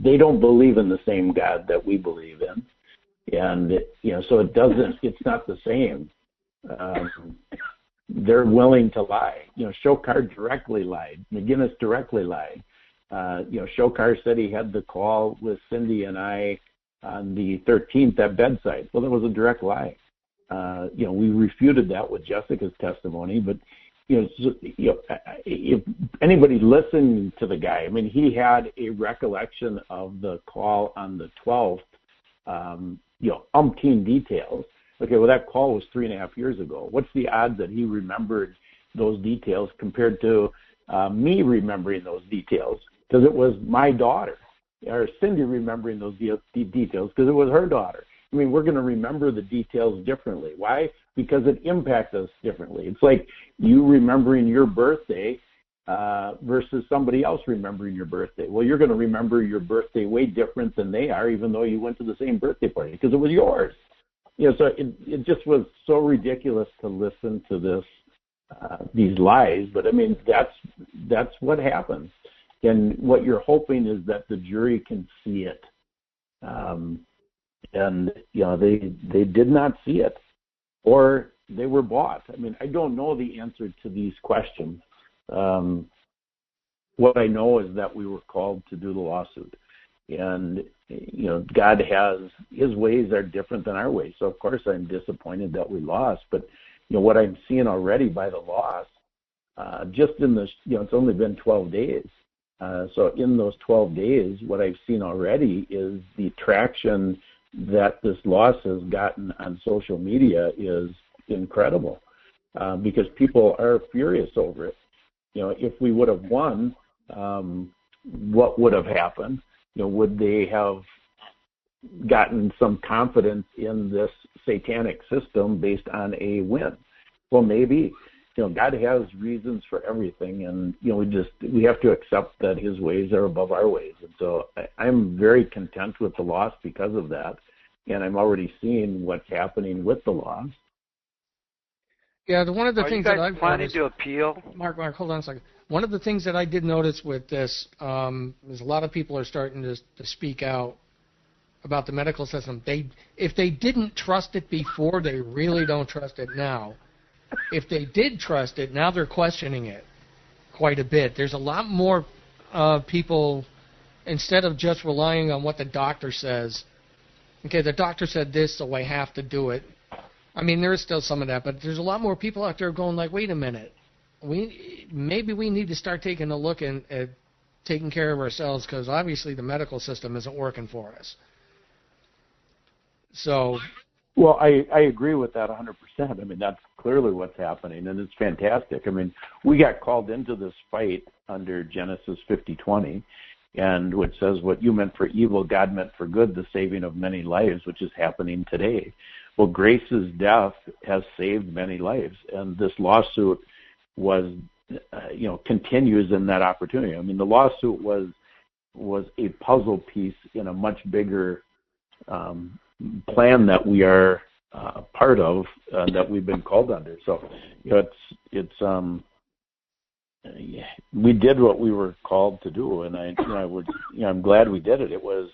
They don't believe in the same God that we believe in, and so it's not the same. They're willing to lie. Shokar directly lied. McGinnis directly lied. Shokar said he had the call with Cindy and I on the 13th at bedside. Well, that was a direct lie. We refuted that with Jessica's testimony, but if anybody listened to the guy, I mean, he had a recollection of the call on the 12th, umpteen details. Okay, well, that call was 3.5 years ago. What's the odds that he remembered those details compared to me remembering those details? Because it was my daughter, or Cindy remembering those details because it was her daughter. I mean, we're going to remember the details differently. Why? Because it impacts us differently. It's like you remembering your birthday versus somebody else remembering your birthday. Well, you're going to remember your birthday way different than they are, even though you went to the same birthday party because it was yours. So it just was so ridiculous to listen to this, these lies. But I mean, that's what happens. And what you're hoping is that the jury can see it. And they did not see it, or they were bought. I mean, I don't know the answer to these questions. What I know is that we were called to do the lawsuit, and God has His ways are different than our ways. So of course I'm disappointed that we lost. But what I'm seeing already by the loss, just in this, it's only been 12 days. So in those 12 days, what I've seen already is the traction that this loss has gotten on social media is incredible, because people are furious over it. If we would have won, what would have happened? Would they have gotten some confidence in this satanic system based on a win? Well, maybe. God has reasons for everything, and we have to accept that His ways are above our ways. And so I'm very content with the loss because of that, and I'm already seeing what's happening with the loss. Yeah, one of the things that I've planning to appeal. Mark, hold on a second. One of the things that I did notice with this is a lot of people are starting to speak out about the medical system. If they didn't trust it before, they really don't trust it now. If they did trust it, now they're questioning it quite a bit. There's a lot more people, instead of just relying on what the doctor says. Okay, the doctor said this, so I have to do it. I mean, there is still some of that, but there's a lot more people out there going like, wait a minute. Maybe we need to start taking a look at taking care of ourselves, because obviously the medical system isn't working for us. So... Well, I agree with that 100%. I mean, that's clearly what's happening, and it's fantastic. I mean, we got called into this fight under Genesis 50:20, and which says, what you meant for evil, God meant for good, the saving of many lives, which is happening today. Well, Grace's death has saved many lives, and this lawsuit was, continues in that opportunity. I mean, the lawsuit was a puzzle piece in a much bigger plan that we are part of, that we've been called under. So, we did what we were called to do, and I'm glad we did it. It was,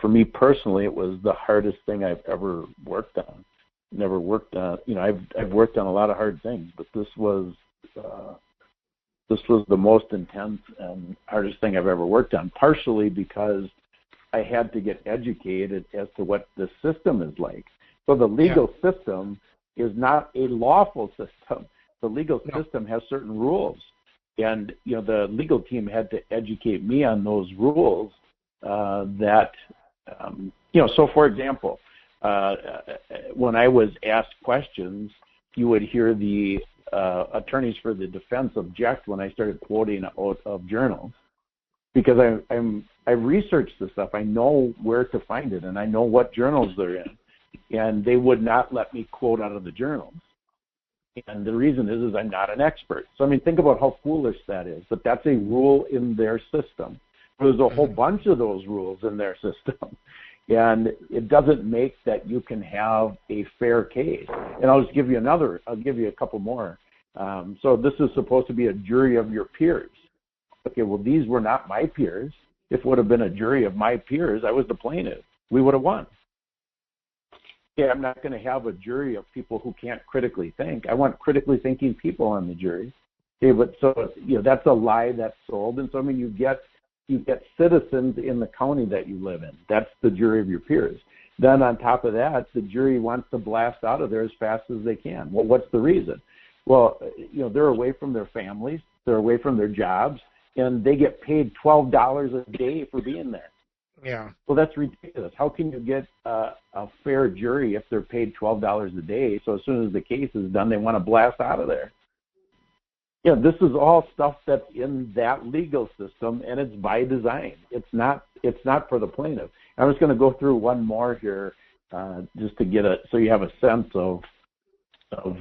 for me personally, it was the hardest thing I've ever worked on. Never worked on, I've worked on a lot of hard things, but this was the most intense and hardest thing I've ever worked on. Partially because I had to get educated as to what the system is like. So the legal system is not a lawful system. The legal system has certain rules. And, the legal team had to educate me on those rules so for example, when I was asked questions, you would hear the attorneys for the defense object when I started quoting out of journals. Because I researched this stuff. I know where to find it, and I know what journals they're in. And they would not let me quote out of the journals. And the reason is I'm not an expert. So, I mean, think about how foolish that is. But that's a rule in their system. There's a whole bunch of those rules in their system. And it doesn't make that you can have a fair case. And I'll just give you a couple more. So this is supposed to be a jury of your peers. Okay, well, these were not my peers. If it would have been a jury of my peers, I was the plaintiff. We would have won. Okay, I'm not going to have a jury of people who can't critically think. I want critically thinking people on the jury. Okay, but so, that's a lie that's sold. And so, I mean, you get citizens in the county that you live in. That's the jury of your peers. Then on top of that, the jury wants to blast out of there as fast as they can. Well, what's the reason? Well, they're away from their families, they're away from their jobs, and they get paid $12 a day for being there. Yeah. Well, that's ridiculous. How can you get a fair jury if they're paid $12 a day? So as soon as the case is done, they want to blast out of there. This is all stuff that's in that legal system, and it's by design. It's not for the plaintiff. I'm just going to go through one more here, just to so you have a sense of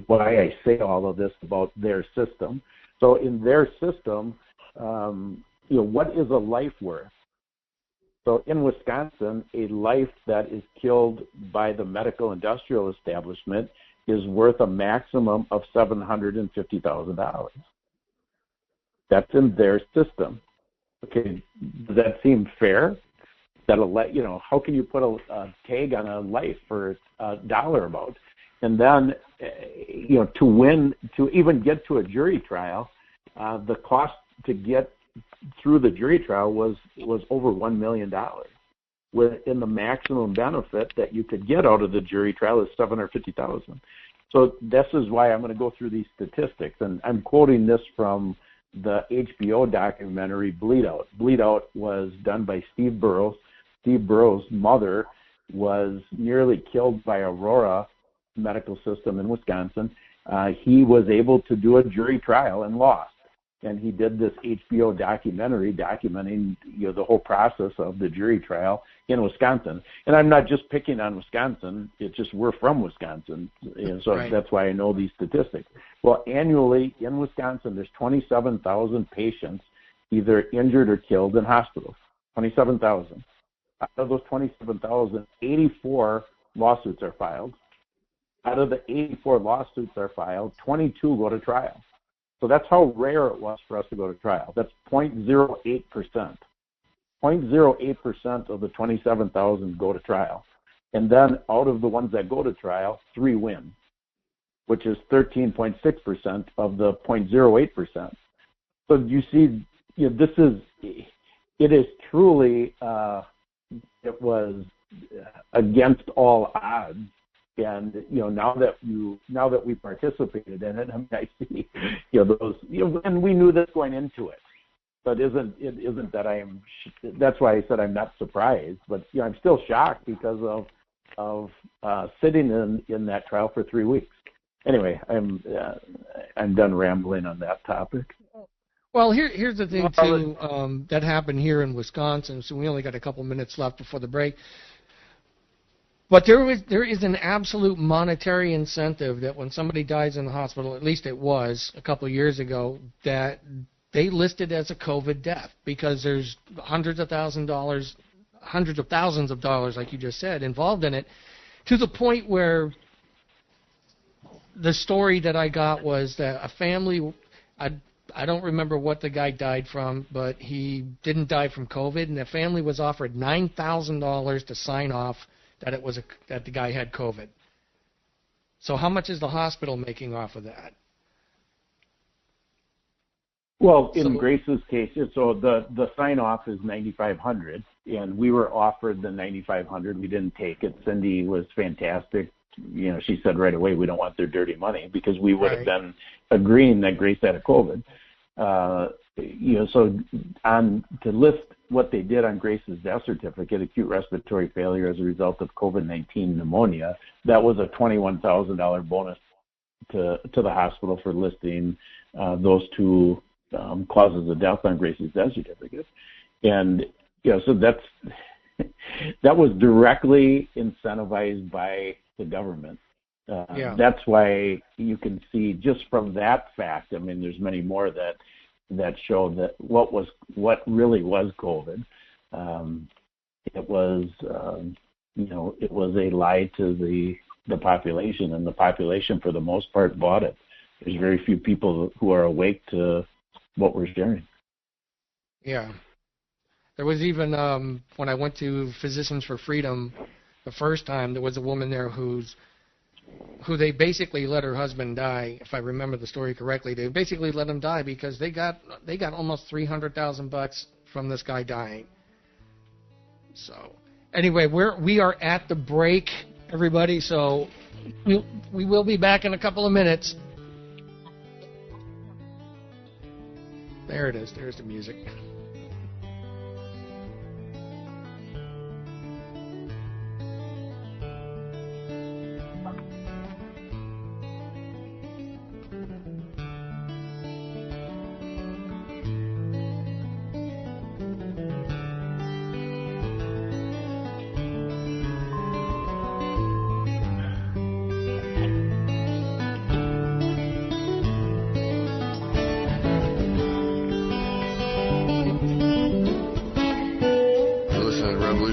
why I say all of this about their system. So in their system, what is a life worth? So in Wisconsin, a life that is killed by the medical industrial establishment is worth a maximum of $750,000. That's in their system. Okay, does that seem fair? How can you put a tag on a life for $1 about? And then, to even get to a jury trial, the cost to get through the jury trial was over $1 million. Within the maximum benefit that you could get out of the jury trial is $750,000. So this is why I'm going to go through these statistics, and I'm quoting this from the HBO documentary Bleed Out. Bleed Out was done by Steve Burrows. Steve Burrows' mother was nearly killed by Aurora Medical System in Wisconsin. He was able to do a jury trial and lost. And he did this HBO documentary documenting the whole process of the jury trial in Wisconsin. And I'm not just picking on Wisconsin. It's just we're from Wisconsin. So right. That's why I know these statistics. Well, annually in Wisconsin, there's 27,000 patients either injured or killed in hospitals. 27,000. Out of those 27,000, 84 lawsuits are filed. Out of the 84 lawsuits are filed, 22 go to trial. So that's how rare it was for us to go to trial. That's 0.08%. 0.08% of the 27,000 go to trial. And then out of the ones that go to trial, 3 win, which is 13.6% of the 0.08%. So you see, it is truly, it was against all odds. And now that we participated in it, I see those, and we knew this going into it. But it isn't that that's why I said I'm not surprised. But I'm still shocked because of sitting in that trial for 3 weeks. Anyway, I'm done rambling on that topic. Well, here's the thing too that happened here in Wisconsin. So we only got a couple minutes left before the break. But there is an absolute monetary incentive that when somebody dies in the hospital, at least it was a couple of years ago, that they listed as a COVID death because there's hundreds of thousands of dollars, like you just said, involved in it, to the point where the story that I got was that a family, I don't remember what the guy died from, but he didn't die from COVID, and the family was offered $9,000 to sign off that that the guy had COVID. So how much is the hospital making off of that? Well, in Grace's case, so the sign-off is $9,500, and we were offered the $9,500. We didn't take it. Cindy was fantastic. She said right away, we don't want their dirty money, because we would have been agreeing that Grace had a COVID. So to list what they did on Grace's death certificate, acute respiratory failure as a result of COVID-19 pneumonia, that was a $21,000 bonus to the hospital for listing those two causes of death on Grace's death certificate. And so that was directly incentivized by the government. That's why you can see just from that fact. I mean, there's many more that show that what really was COVID. It was it was a lie to the population, and the population for the most part bought it. There's very few people who are awake to what we're sharing. Yeah. There was even, when I went to Physicians for Freedom the first time, there was a woman there who they basically let her husband die, if I remember the story correctly. They basically let him die because they got almost $300,000 from this guy dying. So, anyway, we are at the break, everybody, so we will be back in a couple of minutes. There it is. There's the music.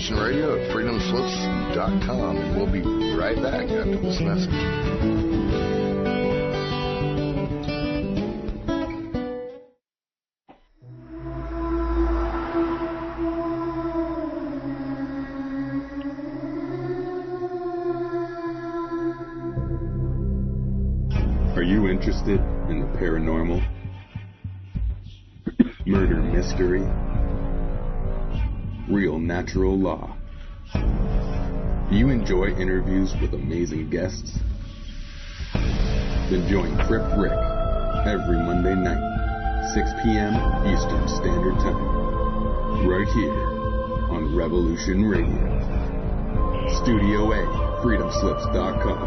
Radio at freedomslips.com, and we'll be right back after this message. Are you interested in the paranormal, murder mystery, real natural law? Do you enjoy interviews with amazing guests? Then join Crypt Rick every Monday night, 6 p.m. Eastern Standard Time, right here on Revolution Radio. Studio A, freedomslips.com.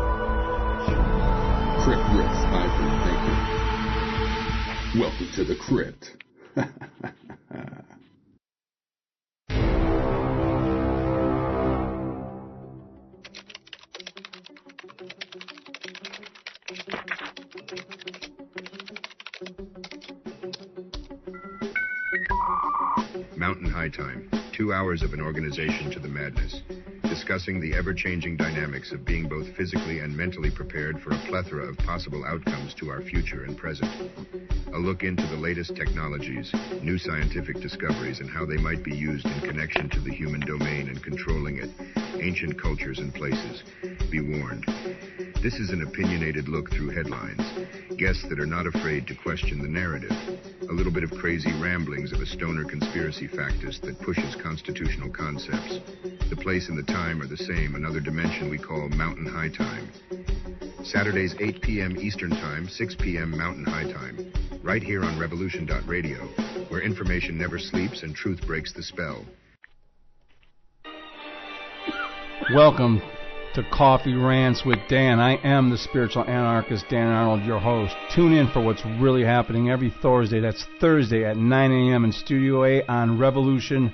Crypt Rick's Ivory Thinker. Welcome to the Crypt. Mountain High Time, 2 hours of an organization to the madness, discussing the ever-changing dynamics of being both physically and mentally prepared for a plethora of possible outcomes to our future and present. A look into the latest technologies, new scientific discoveries, and how they might be used in connection to the human domain and controlling it, ancient cultures and places. Be warned. This is an opinionated look through headlines, guests that are not afraid to question the narrative, a little bit of crazy ramblings of a stoner conspiracy factus that pushes constitutional concepts. The place and the time are the same, another dimension we call Mountain High Time. Saturdays 8 p.m. Eastern Time, 6 p.m. Mountain High Time, right here on Revolution.radio, where information never sleeps and truth breaks the spell. Welcome to Coffee Rants with Dan. I am the spiritual anarchist Dan Arnold, your host. Tune in for what's really happening every Thursday. That's Thursday at 9 a.m. in Studio A on Revolution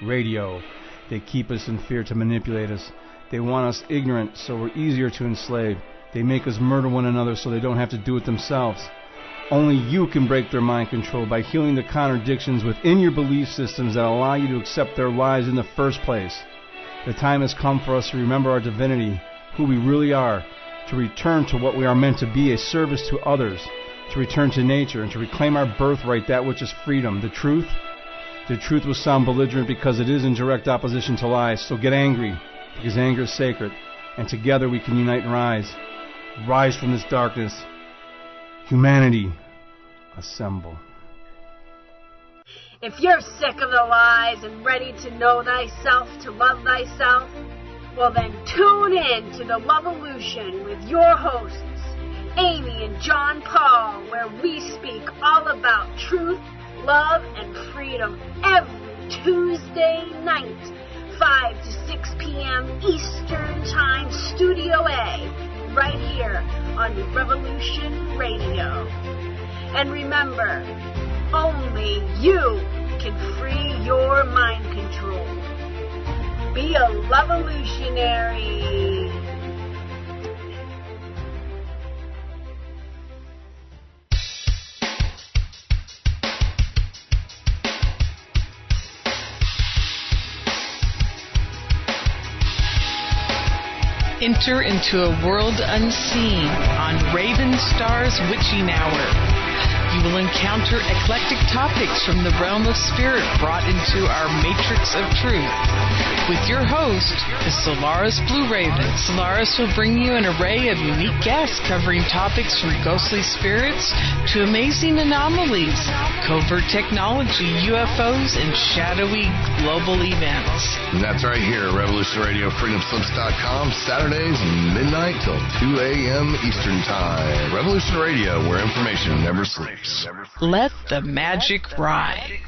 Radio. They keep us in fear to manipulate us. They want us ignorant so we're easier to enslave. They make us murder one another so they don't have to do it themselves. Only you can break their mind control by healing the contradictions within your belief systems that allow you to accept their lies in the first place. The time has come for us to remember our divinity, who we really are, to return to what we are meant to be, a service to others, to return to nature, and to reclaim our birthright, that which is freedom. The truth will sound belligerent because it is in direct opposition to lies. So get angry, because anger is sacred, and together we can unite and rise. Rise from this darkness. Humanity, assemble. If you're sick of the lies and ready to know thyself, to love thyself, well then tune in to the Loveolution with your hosts, Amy and John Paul, where we speak all about truth, love, and freedom every Tuesday night, 5 to 6 p.m. Eastern Time, Studio A, right here on Revolution Radio. And remember, only you can free your mind control. Be a Loveolutionary. enter into a world unseen on Raven Star's Witching Hour. You will encounter eclectic topics from the realm of spirit brought into our matrix of truth. With your host, the Solaris Blue Raven. Solaris will bring you an array of unique guests covering topics from ghostly spirits to amazing anomalies, covert technology, UFOs, and shadowy global events. And that's right here at Revolution Radio, freedomslips.com, Saturdays, midnight till 2 a.m. Eastern Time. Revolution Radio, where information never sleeps. Let the magic rise.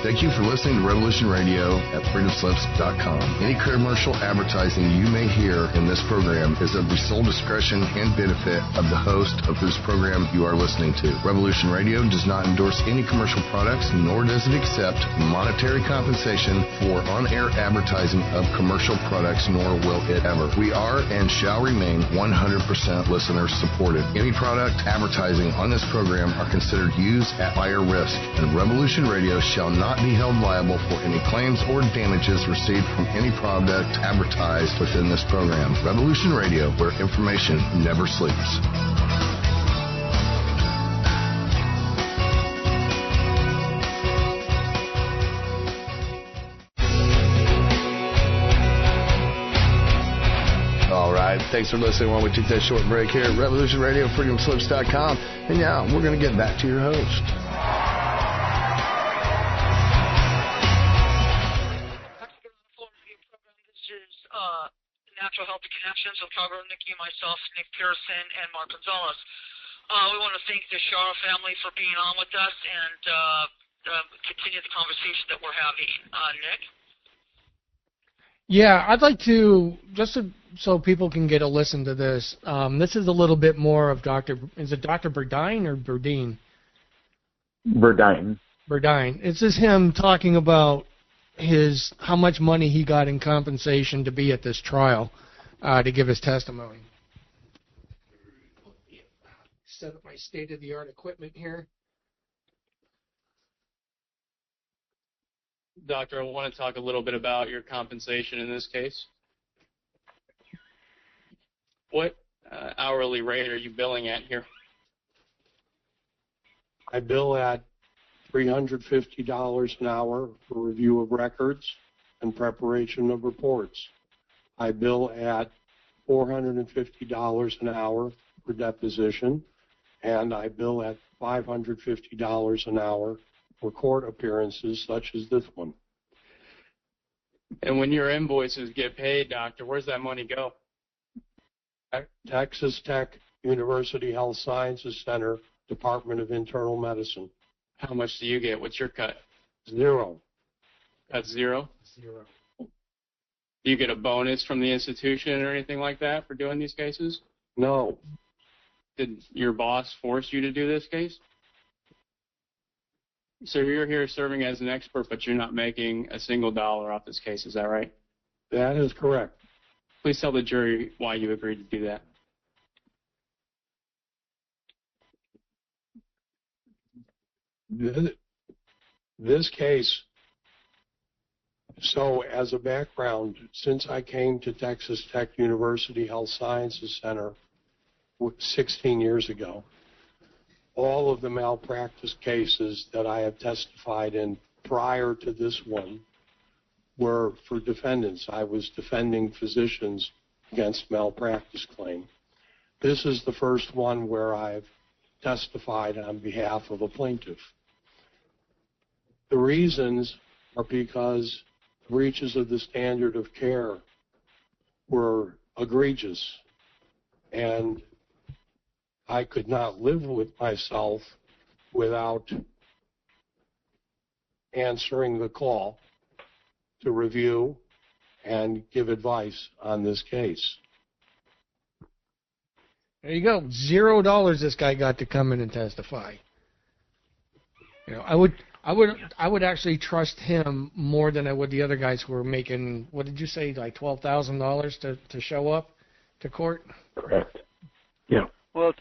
Thank you for listening to Revolution Radio at freedomslips.com. Any commercial advertising you may hear in this program is of the sole discretion and benefit of the host of whose program you are listening to. Revolution Radio does not endorse any commercial products, nor does it accept monetary compensation for on-air advertising of commercial products, nor will it ever. We are and shall remain 100% listener supported. Any product advertising on this program are considered used at higher risk, and Revolution Radio shall not be held liable for any claims or damages received from any product advertised within this program. Revolution Radio, where information never sleeps. All right, thanks for listening while we take that short break here at Revolution Radio, freedomslips.com. And now we're going to get back to your host. Natural Healthy Connections with Cowgirl Nikki, myself, Nick Pearson, and Mark Gonzalez. We want to thank the Shara family for being on with us and continue the conversation that we're having. Nick? Yeah, I'd like to, so people can get a listen to this, this is a little bit more of is it Dr. Burdine or Burdine? Burdine. Burdine. It's just him talking about how much money he got in compensation to be at this trial, to give his testimony. Set up my state-of-the-art equipment here. Doctor, I want to talk a little bit about your compensation in this case. What hourly rate are you billing at here? I bill at $350 an hour for review of records and preparation of reports. I bill at $450 an hour for deposition, and I bill at $550 an hour for court appearances such as this one. And when your invoices get paid, Doctor, where's that money go? Texas Tech University Health Sciences Center, Department of Internal Medicine. How much do you get? What's your cut? Zero. That's zero? Zero. Do you get a bonus from the institution or anything like that for doing these cases? No. Did your boss force you to do this case? So you're here serving as an expert, but you're not making a single dollar off this case. Is that right? That is correct. Please tell the jury why you agreed to do that. This case, so as a background, since I came to Texas Tech University Health Sciences Center 16 years ago, all of the malpractice cases that I have testified in prior to this one were for defendants. I was defending physicians against malpractice claim. This is the first one where I've testified on behalf of a plaintiff. The reasons are because breaches of the standard of care were egregious, and I could not live with myself without answering the call to review and give advice on this case. There you go. $0 this guy got to come in and testify. You know, I would actually trust him more than I would the other guys who were making, what did you say, like $12,000 to show up to court? Correct. Yeah. Well,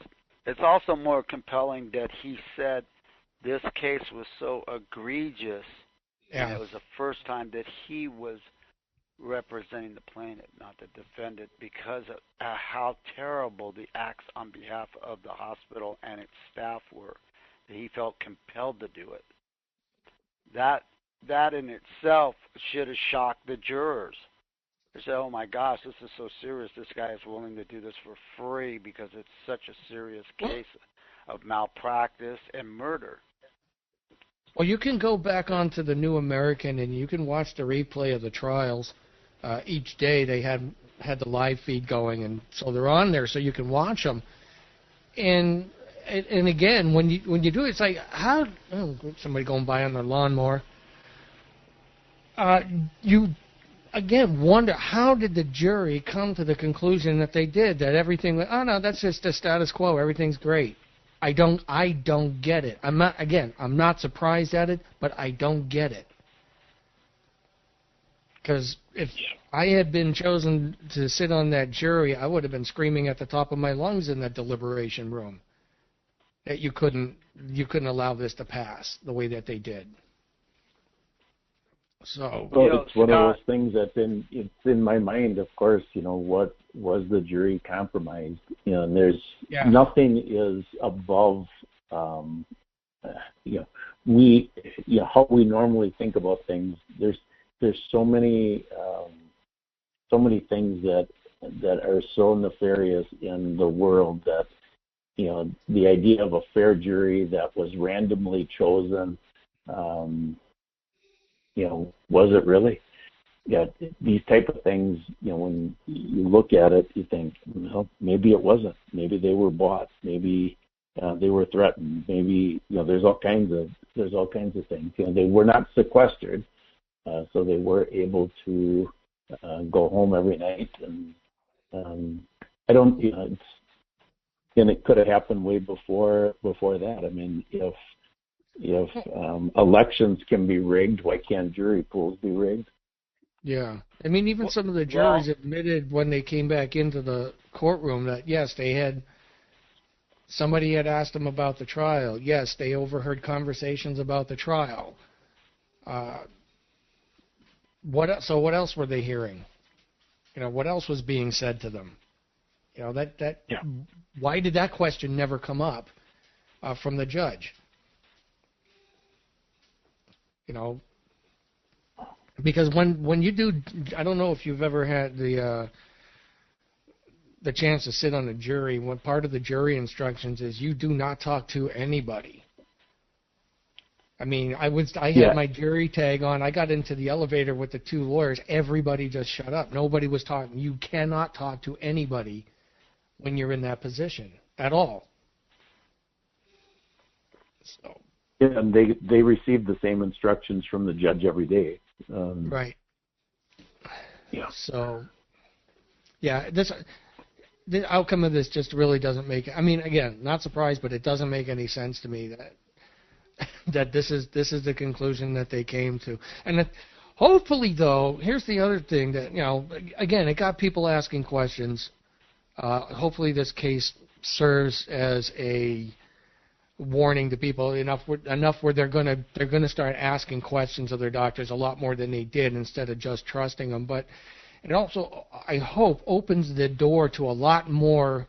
it's also more compelling that he said this case was so egregious, and Yeah. it was the first time that he was representing the plaintiff, not the defendant, because of how terrible the acts on behalf of the hospital and its staff were, that he felt compelled to do it. That in itself should have shocked the jurors. They said, oh my gosh, this is so serious, this guy is willing to do this for free because it's such a serious case of malpractice and murder. Well, you can go back onto the New American and you can watch the replay of the trials. Each day they had the live feed going, and so they're on there, so you can watch them. And again, when you do it, it's like somebody going by on their lawnmower. You again wonder, how did the jury come to the conclusion that they did, that everything? Oh no, that's just the status quo. Everything's great. I don't get it. I'm not surprised at it, but I don't get it. Because if I had been chosen to sit on that jury, I would have been screaming at the top of my lungs in that deliberation room that you couldn't allow this to pass the way that they did. So it's one of those things that's in my mind. Of course, what was the jury compromised? And there's nothing is above, how we normally think about things. There's so many things that are so nefarious in the world that the idea of a fair jury that was randomly chosen. Was it really? Yeah, these type of things, when you look at it, you think, well, maybe it wasn't. Maybe they were bought. Maybe they were threatened. Maybe there's all kinds of things. They were not sequestered, so they were able to go home every night. And I don't, and it could have happened way before that. I mean, if elections can be rigged, why can't jury pools be rigged? Yeah. I mean, even some of the jurors admitted when they came back into the courtroom that, yes, somebody had asked them about the trial. Yes, they overheard conversations about the trial. What else were they hearing? What else was being said to them? Why did that question never come up from the judge? Because when you do, I don't know if you've ever had the chance to sit on a jury. One part of the jury instructions is you do not talk to anybody. I mean, I had my jury tag on. I got into the elevator with the two lawyers. Everybody just shut up. Nobody was talking. You cannot talk to anybody when you're in that position at all. So. Yeah, and they received the same instructions from the judge every day. Right. Yeah. So, the outcome of this just really doesn't make. I mean, again, not surprised, but it doesn't make any sense to me that this is the conclusion that they came to. And hopefully, though, here's the other thing that again, it got people asking questions. Hopefully, this case serves as a warning to people enough where they're gonna start asking questions of their doctors a lot more than they did, instead of just trusting them. But it also, I hope, opens the door to a lot more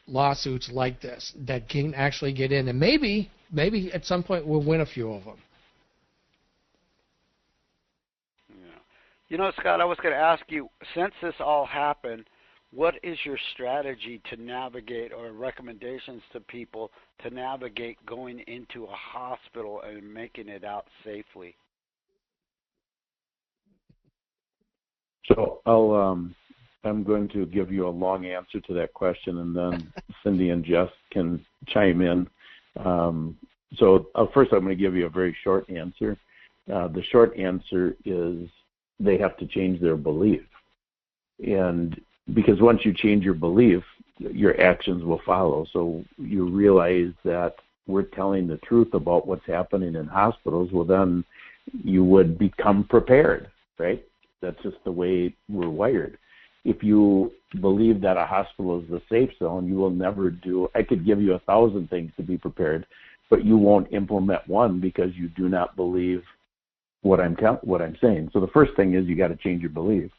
lawsuits like this that can actually get in, and maybe at some point we'll win a few of them. Yeah. Scott, I was going to ask you, since this all happened, what is your strategy to navigate, or recommendations to people to navigate going into a hospital and making it out safely? So I'm going to give you a long answer to that question, and then Cindy and Jess can chime in. So first I'm going to give you a very short answer. The short answer is they have to change their belief. And because once you change your belief, your actions will follow. So you realize that we're telling the truth about what's happening in hospitals, well, then you would become prepared, right? That's just the way we're wired. If you believe that a hospital is the safe zone, you will never do. I could give you 1,000 things to be prepared. but you won't implement one because you do not believe what I'm saying. So the first thing is you got to change your belief.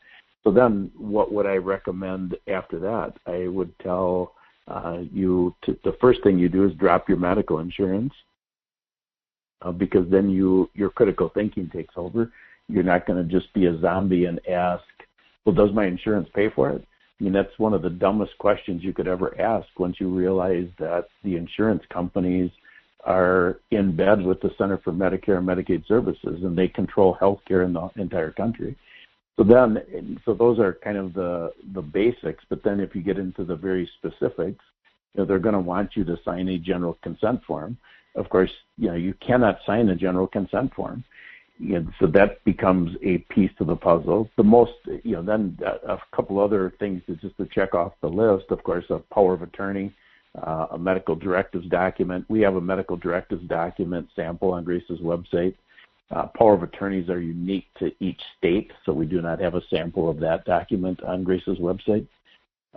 So then what would I recommend after that? I would tell the first thing you do is drop your medical insurance, because then your critical thinking takes over. You're not going to just be a zombie and ask, well, does my insurance pay for it? I mean, that's one of the dumbest questions you could ever ask once you realize that the insurance companies are in bed with the Center for Medicare and Medicaid Services, and they control healthcare in the entire country. So those are kind of the basics. But then if you get into the very specifics, they're going to want you to sign a general consent form. Of course, you cannot sign a general consent form. So that becomes a piece of the puzzle. The most, then a couple other things is just to check off the list. Of course, a power of attorney, a medical directives document. We have a medical directives document sample on Grace's website. Power of attorneys are unique to each state, so we do not have a sample of that document on Grace's website.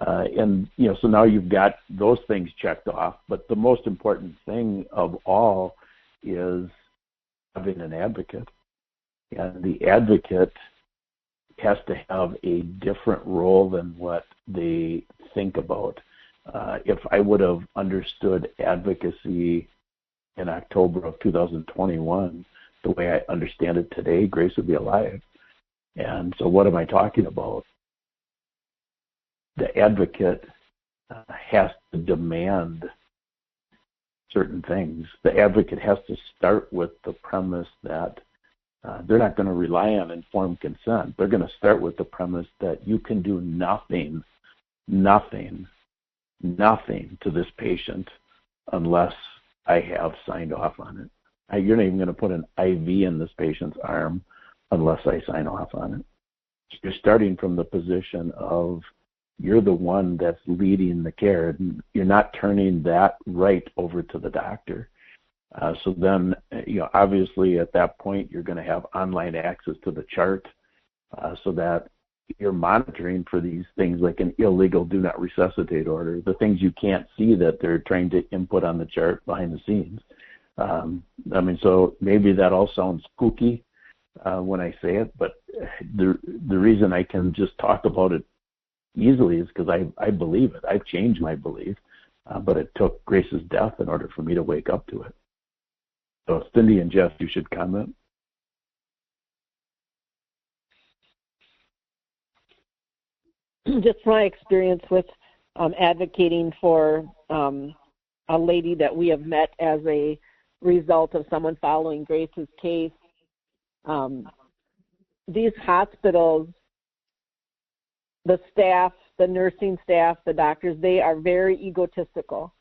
So now you've got those things checked off, but the most important thing of all is having an advocate. And the advocate has to have a different role than what they think about. If I would have understood advocacy in October of 2021 the way I understand it today, Grace would be alive. And so what am I talking about? The advocate has to demand certain things. The advocate has to start with the premise that they're not going to rely on informed consent. They're going to start with the premise that you can do nothing to this patient unless I have signed off on it. You're not even going to put an IV in this patient's arm unless I sign off on it. You're starting from the position of you're the one that's leading the care. You're not turning that right over to the doctor. So then, obviously at that point, you're going to have online access to the chart so that you're monitoring for these things like an illegal do not resuscitate order, the things you can't see that they're trying to input on the chart behind the scenes. So maybe that all sounds spooky when I say it, but the reason I can just talk about it easily is because I believe it. I've changed my belief, but it took Grace's death in order for me to wake up to it. So Cindy and Jeff, you should comment. Just my experience with advocating for a lady that we have met as a result of someone following Grace's case. These hospitals, the staff, the nursing staff, the doctors, they are very egotistical.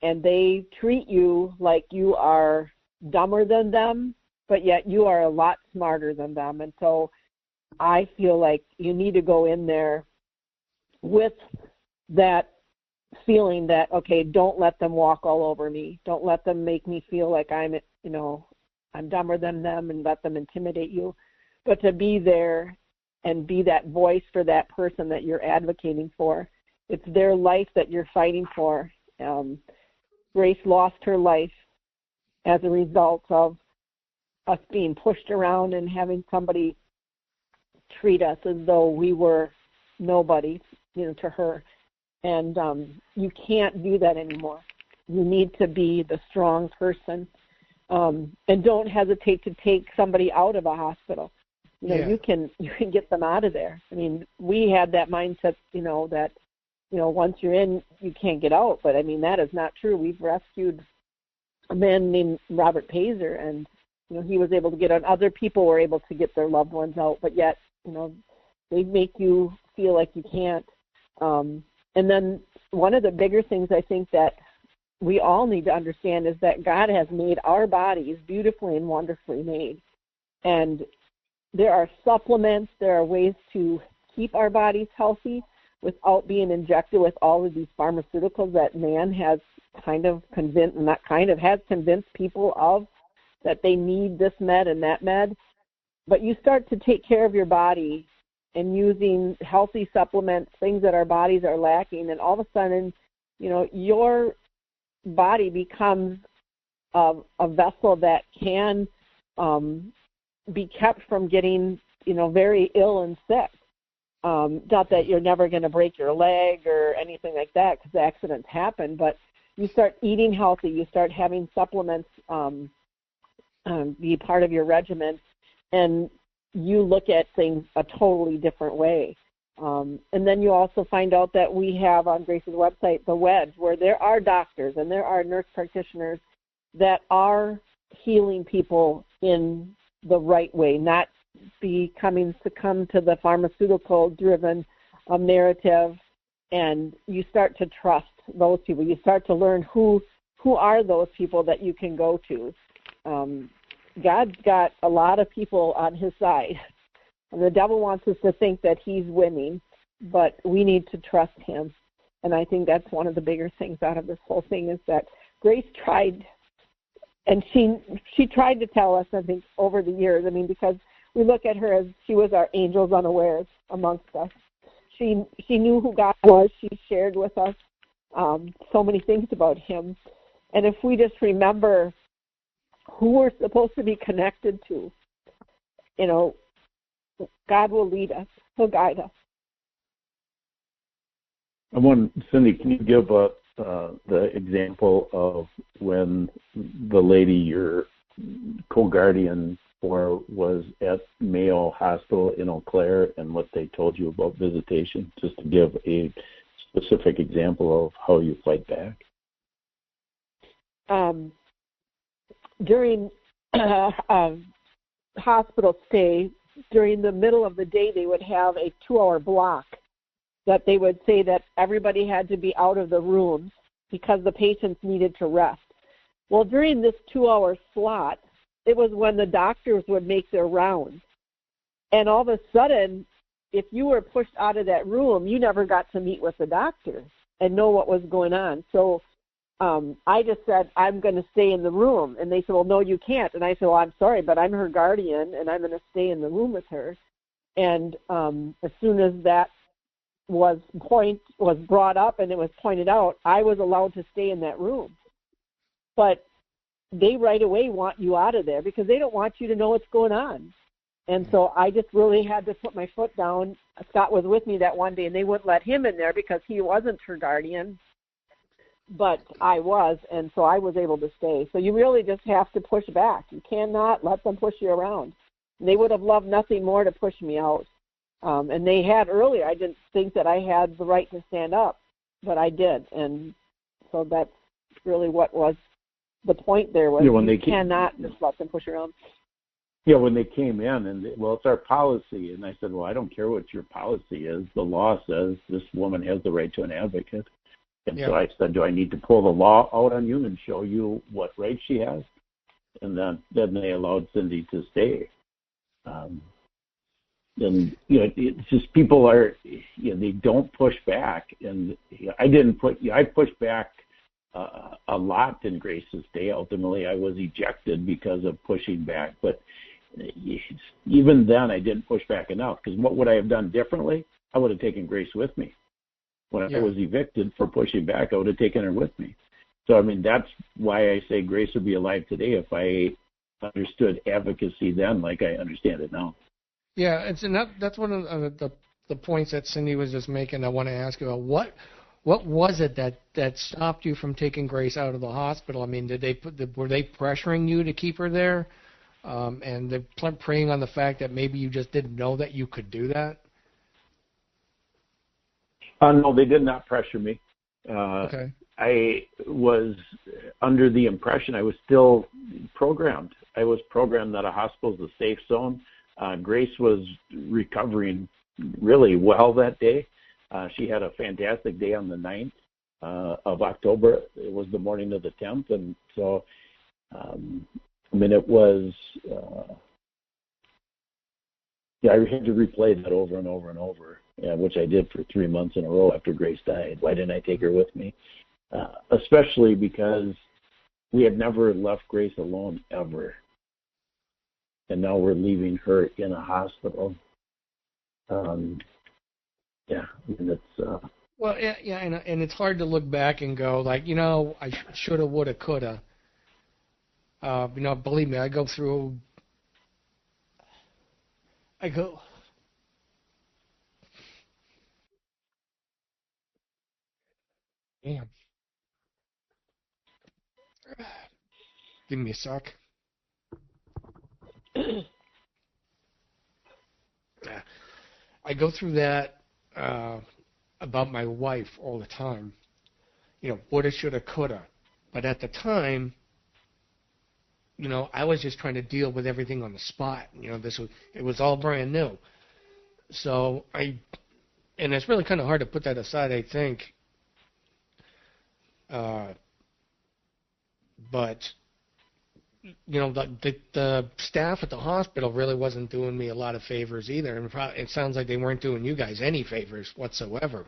And they treat you like you are dumber than them, but yet you are a lot smarter than them. And so I feel like you need to go in there with that feeling that, okay, don't let them walk all over me. Don't let them make me feel like I'm dumber than them and let them intimidate you. But to be there and be that voice for that person that you're advocating for. It's their life that you're fighting for. Grace lost her life as a result of us being pushed around and having somebody treat us as though we were nobody, to her. And you can't do that anymore. You need to be the strong person. And don't hesitate to take somebody out of a hospital. You can get them out of there. I mean, we had that mindset, that, once you're in, you can't get out. But, I mean, that is not true. We've rescued a man named Robert Pazer, and, he was able to get out. Other people were able to get their loved ones out, but yet, they make you feel like you can't. And then one of the bigger things I think that we all need to understand is that God has made our bodies beautifully and wonderfully made. And there are supplements, there are ways to keep our bodies healthy without being injected with all of these pharmaceuticals that man has has convinced people of, that they need this med and that med. But you start to take care of your body and using healthy supplements, things that our bodies are lacking, and all of a sudden, your body becomes a vessel that can be kept from getting, very ill and sick. Not that you're never going to break your leg or anything like that, because accidents happen, but you start eating healthy, you start having supplements be part of your regimen, and you look at things a totally different way. And then you also find out that we have on Grace's website the Wedge, where there are doctors and there are nurse practitioners that are healing people in the right way, not succumb to the pharmaceutical-driven narrative, and you start to trust those people. You start to learn who are those people that you can go to. God's got a lot of people on his side. And the devil wants us to think that he's winning, but we need to trust him. And I think that's one of the bigger things out of this whole thing, is that Grace tried, and she tried to tell us, I think, over the years. I mean, because we look at her as she was our angels unawares amongst us. She knew who God was. She shared with us so many things about him. And if we just remember who we're supposed to be connected to, God will lead us. He'll guide us. Cindy, can you give the example of when the lady you're co-guardian for was at Mayo Hospital in Eau Claire and what they told you about visitation, just to give a specific example of how you fight back? During hospital stay, during the middle of the day, they would have a 2-hour block that they would say that everybody had to be out of the room because the patients needed to rest. Well, during this 2-hour slot, it was when the doctors would make their rounds. And all of a sudden, if you were pushed out of that room, you never got to meet with the doctor and know what was going on. So I just said, I'm going to stay in the room. And they said, well, no, you can't. And I said, well, I'm sorry, but I'm her guardian, and I'm going to stay in the room with her. And as soon as that was brought up and it was pointed out, I was allowed to stay in that room. But they right away want you out of there because they don't want you to know what's going on. And so I just really had to put my foot down. Scott was with me that one day, and they wouldn't let him in there because he wasn't her guardian, but I was, and so I was able to stay. So you really just have to push back. You cannot let them push you around. They would have loved nothing more to push me out. And they had earlier. I didn't think that I had the right to stand up, but I did. And so that's really what was the point there, was you cannot just let them push around. Yeah, when they came in, and it's our policy. And I said, well, I don't care what your policy is. The law says this woman has the right to an advocate. And so I said, do I need to pull the law out on you and show you what rights she has? And then they allowed Cindy to stay. And it's just people are, they don't push back. And I pushed back a lot in Grace's day. Ultimately, I was ejected because of pushing back. But even then, I didn't push back enough, because what would I have done differently? I would have taken Grace with me. When I was evicted for pushing back, I would have taken her with me. So, I mean, that's why I say Grace would be alive today if I understood advocacy then like I understand it now. Yeah, that's one of the points that Cindy was just making. I want to ask you about what was it that stopped you from taking Grace out of the hospital? I mean, were they pressuring you to keep her there, and they're preying on the fact that maybe you just didn't know that you could do that? No, they did not pressure me. Okay. I was under the impression I was still programmed. I was programmed that a hospital is a safe zone. Grace was recovering really well that day. She had a fantastic day on the 9th of October. It was the morning of the 10th. And so, it was, I had to replay that over and over and over, which I did for 3 months in a row after Grace died. Why didn't I take her with me? Especially because we had never left Grace alone ever. And now we're leaving her in a hospital. It's... Well, and it's hard to look back and go, like, I shoulda, woulda, coulda. Believe me, I go. Damn. Give me a sec. I go through that about my wife all the time. Woulda, shoulda, coulda. But at the time, I was just trying to deal with everything on the spot. It was all brand new. So and it's really kind of hard to put that aside, I think. But the staff at the hospital really wasn't doing me a lot of favors either, and it sounds like they weren't doing you guys any favors whatsoever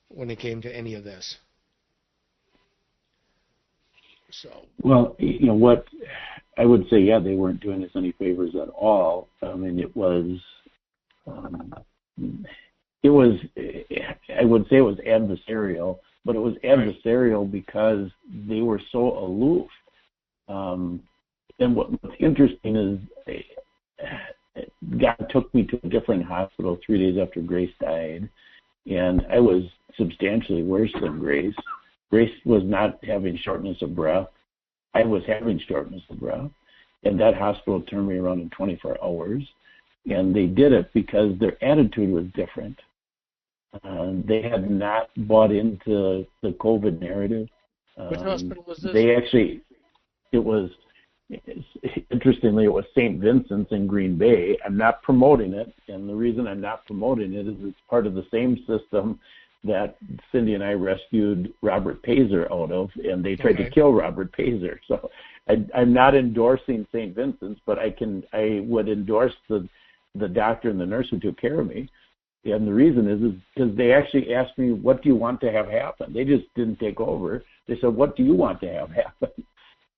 when it came to any of this. So. Well, what I would say, yeah, they weren't doing us any favors at all. I mean, it was, I would say it was adversarial, but it was adversarial because they were so aloof. And what's interesting is God took me to a different hospital 3 days after Grace died, and I was substantially worse than Grace. Grace was not having shortness of breath. I was having shortness of breath, and that hospital turned me around in 24 hours, and they did it because their attitude was different. They had not bought into the COVID narrative. Which hospital was this? Interestingly, it was St. Vincent's in Green Bay. I'm not promoting it, and the reason I'm not promoting it is it's part of the same system that Cindy and I rescued Robert Pazer out of, and they tried to kill Robert Pazer. So I'm not endorsing St. Vincent's, but I would endorse the doctor and the nurse who took care of me. And the reason is because they actually asked me, what do you want to have happen? They just didn't take over. They said, what do you want to have happen?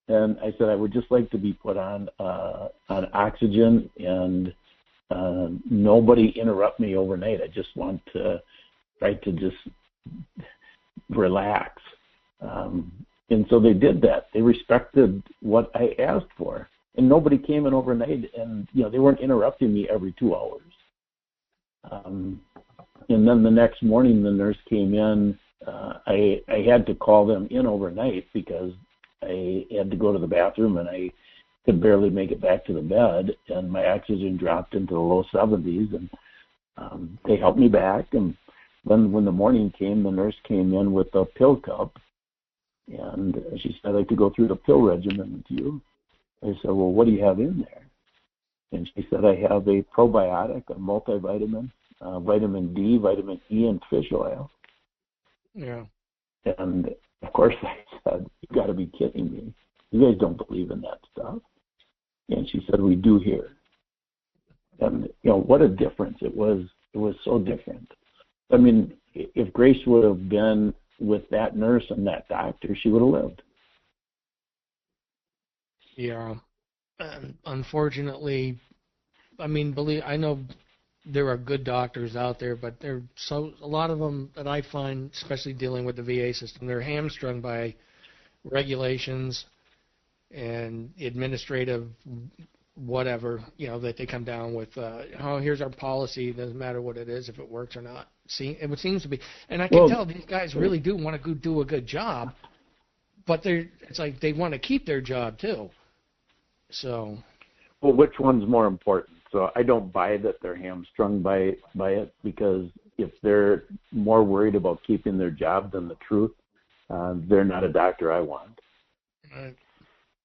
And I said, I would just like to be put on oxygen and nobody interrupt me overnight. I just want to try to just relax. And so they did that. They respected what I asked for. And nobody came in overnight, and they weren't interrupting me every 2 hours. And then the next morning, the nurse came in. I had to call them in overnight because I had to go to the bathroom, and I could barely make it back to the bed, and my oxygen dropped into the low 70s, and they helped me back. And then when the morning came, the nurse came in with a pill cup, and she said, I could go through the pill regimen with you. I said, well, what do you have in there? And she said, I have a probiotic, a multivitamin, vitamin D, vitamin E, and fish oil. Yeah. And, of course, I said, you got to be kidding me. You guys don't believe in that stuff. And she said, we do here. And, what a difference it was. It was so different. I mean, if Grace would have been with that nurse and that doctor, she would have lived. Yeah. Unfortunately, I know there are good doctors out there, but a lot of them that I find, especially dealing with the VA system, they're hamstrung by regulations and administrative whatever, that they come down with. Here's our policy. It doesn't matter what it is, if it works or not. It seems to be, and I can tell these guys really do want to do a good job, but it's like they want to keep their job too. So. Well, which one's more important? So I don't buy that they're hamstrung by it, because if they're more worried about keeping their job than the truth, they're not a doctor I want. Right.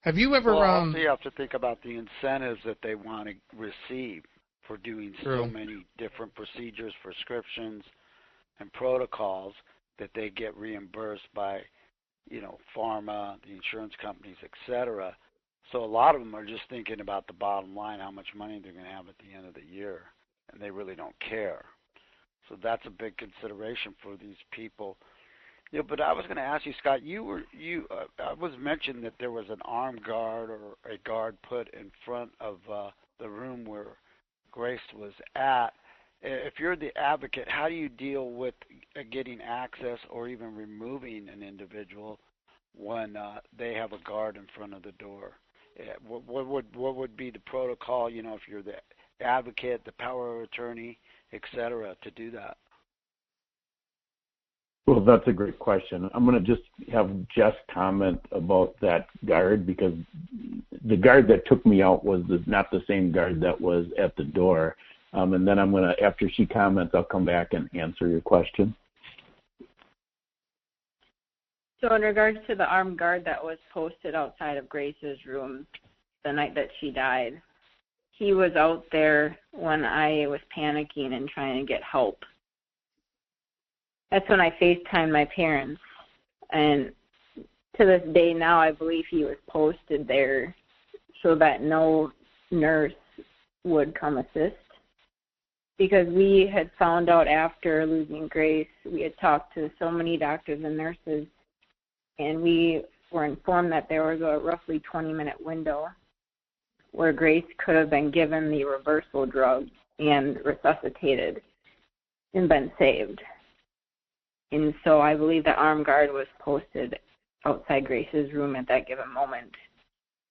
Have you ever? Also, you have to think about the incentives that they want to receive for doing so many different procedures, prescriptions, and protocols that they get reimbursed by, pharma, the insurance companies, etc. So a lot of them are just thinking about the bottom line, how much money they're going to have at the end of the year, and they really don't care. So that's a big consideration for these people. But I was going to ask you, Scott, I was mentioned that there was an armed guard or a guard put in front of the room where Grace was at. If you're the advocate, how do you deal with getting access or even removing an individual when they have a guard in front of the door? What would be the protocol? If you're the advocate, the power of attorney, etc., to do that? Well, that's a great question. I'm going to just have Jess comment about that guard, because the guard that took me out was not the same guard that was at the door. And then I'm going to, after she comments, I'll come back and answer your question. So in regards to the armed guard that was posted outside of Grace's room the night that she died, he was out there when I was panicking and trying to get help. That's when I FaceTimed my parents. And to this day now, I believe he was posted there so that no nurse would come assist. Because we had found out after losing Grace, we had talked to so many doctors and nurses, and we were informed that there was a roughly 20-minute window where Grace could have been given the reversal drug and resuscitated and been saved. And so I believe the armed guard was posted outside Grace's room at that given moment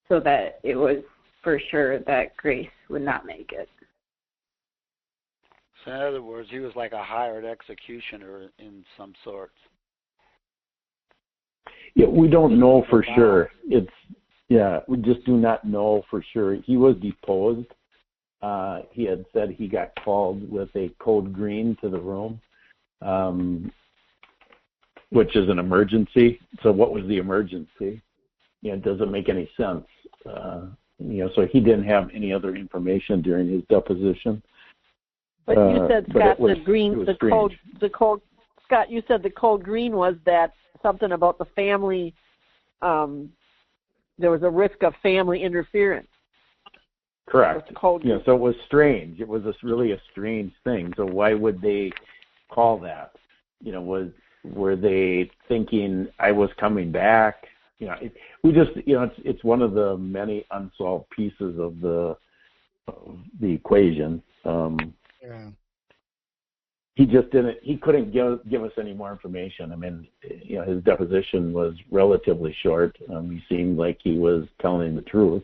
so that it was for sure that Grace would not make it. So in other words, he was like a hired executioner in some sorts. Yeah, we don't know for sure. We just do not know for sure. He was deposed. He had said he got called with a code green to the room, which is an emergency. So what was the emergency? It doesn't make any sense. So he didn't have any other information during his deposition. But you said, Scott, the code. Scott, you said the code green was that something about the family. There was a risk of family interference. Correct. So it was strange. It was really a strange thing. So why would they call that? Were they thinking I was coming back? It's one of the many unsolved pieces of the equation. He just didn't. He couldn't give us any more information. I mean, his deposition was relatively short. He seemed like he was telling the truth.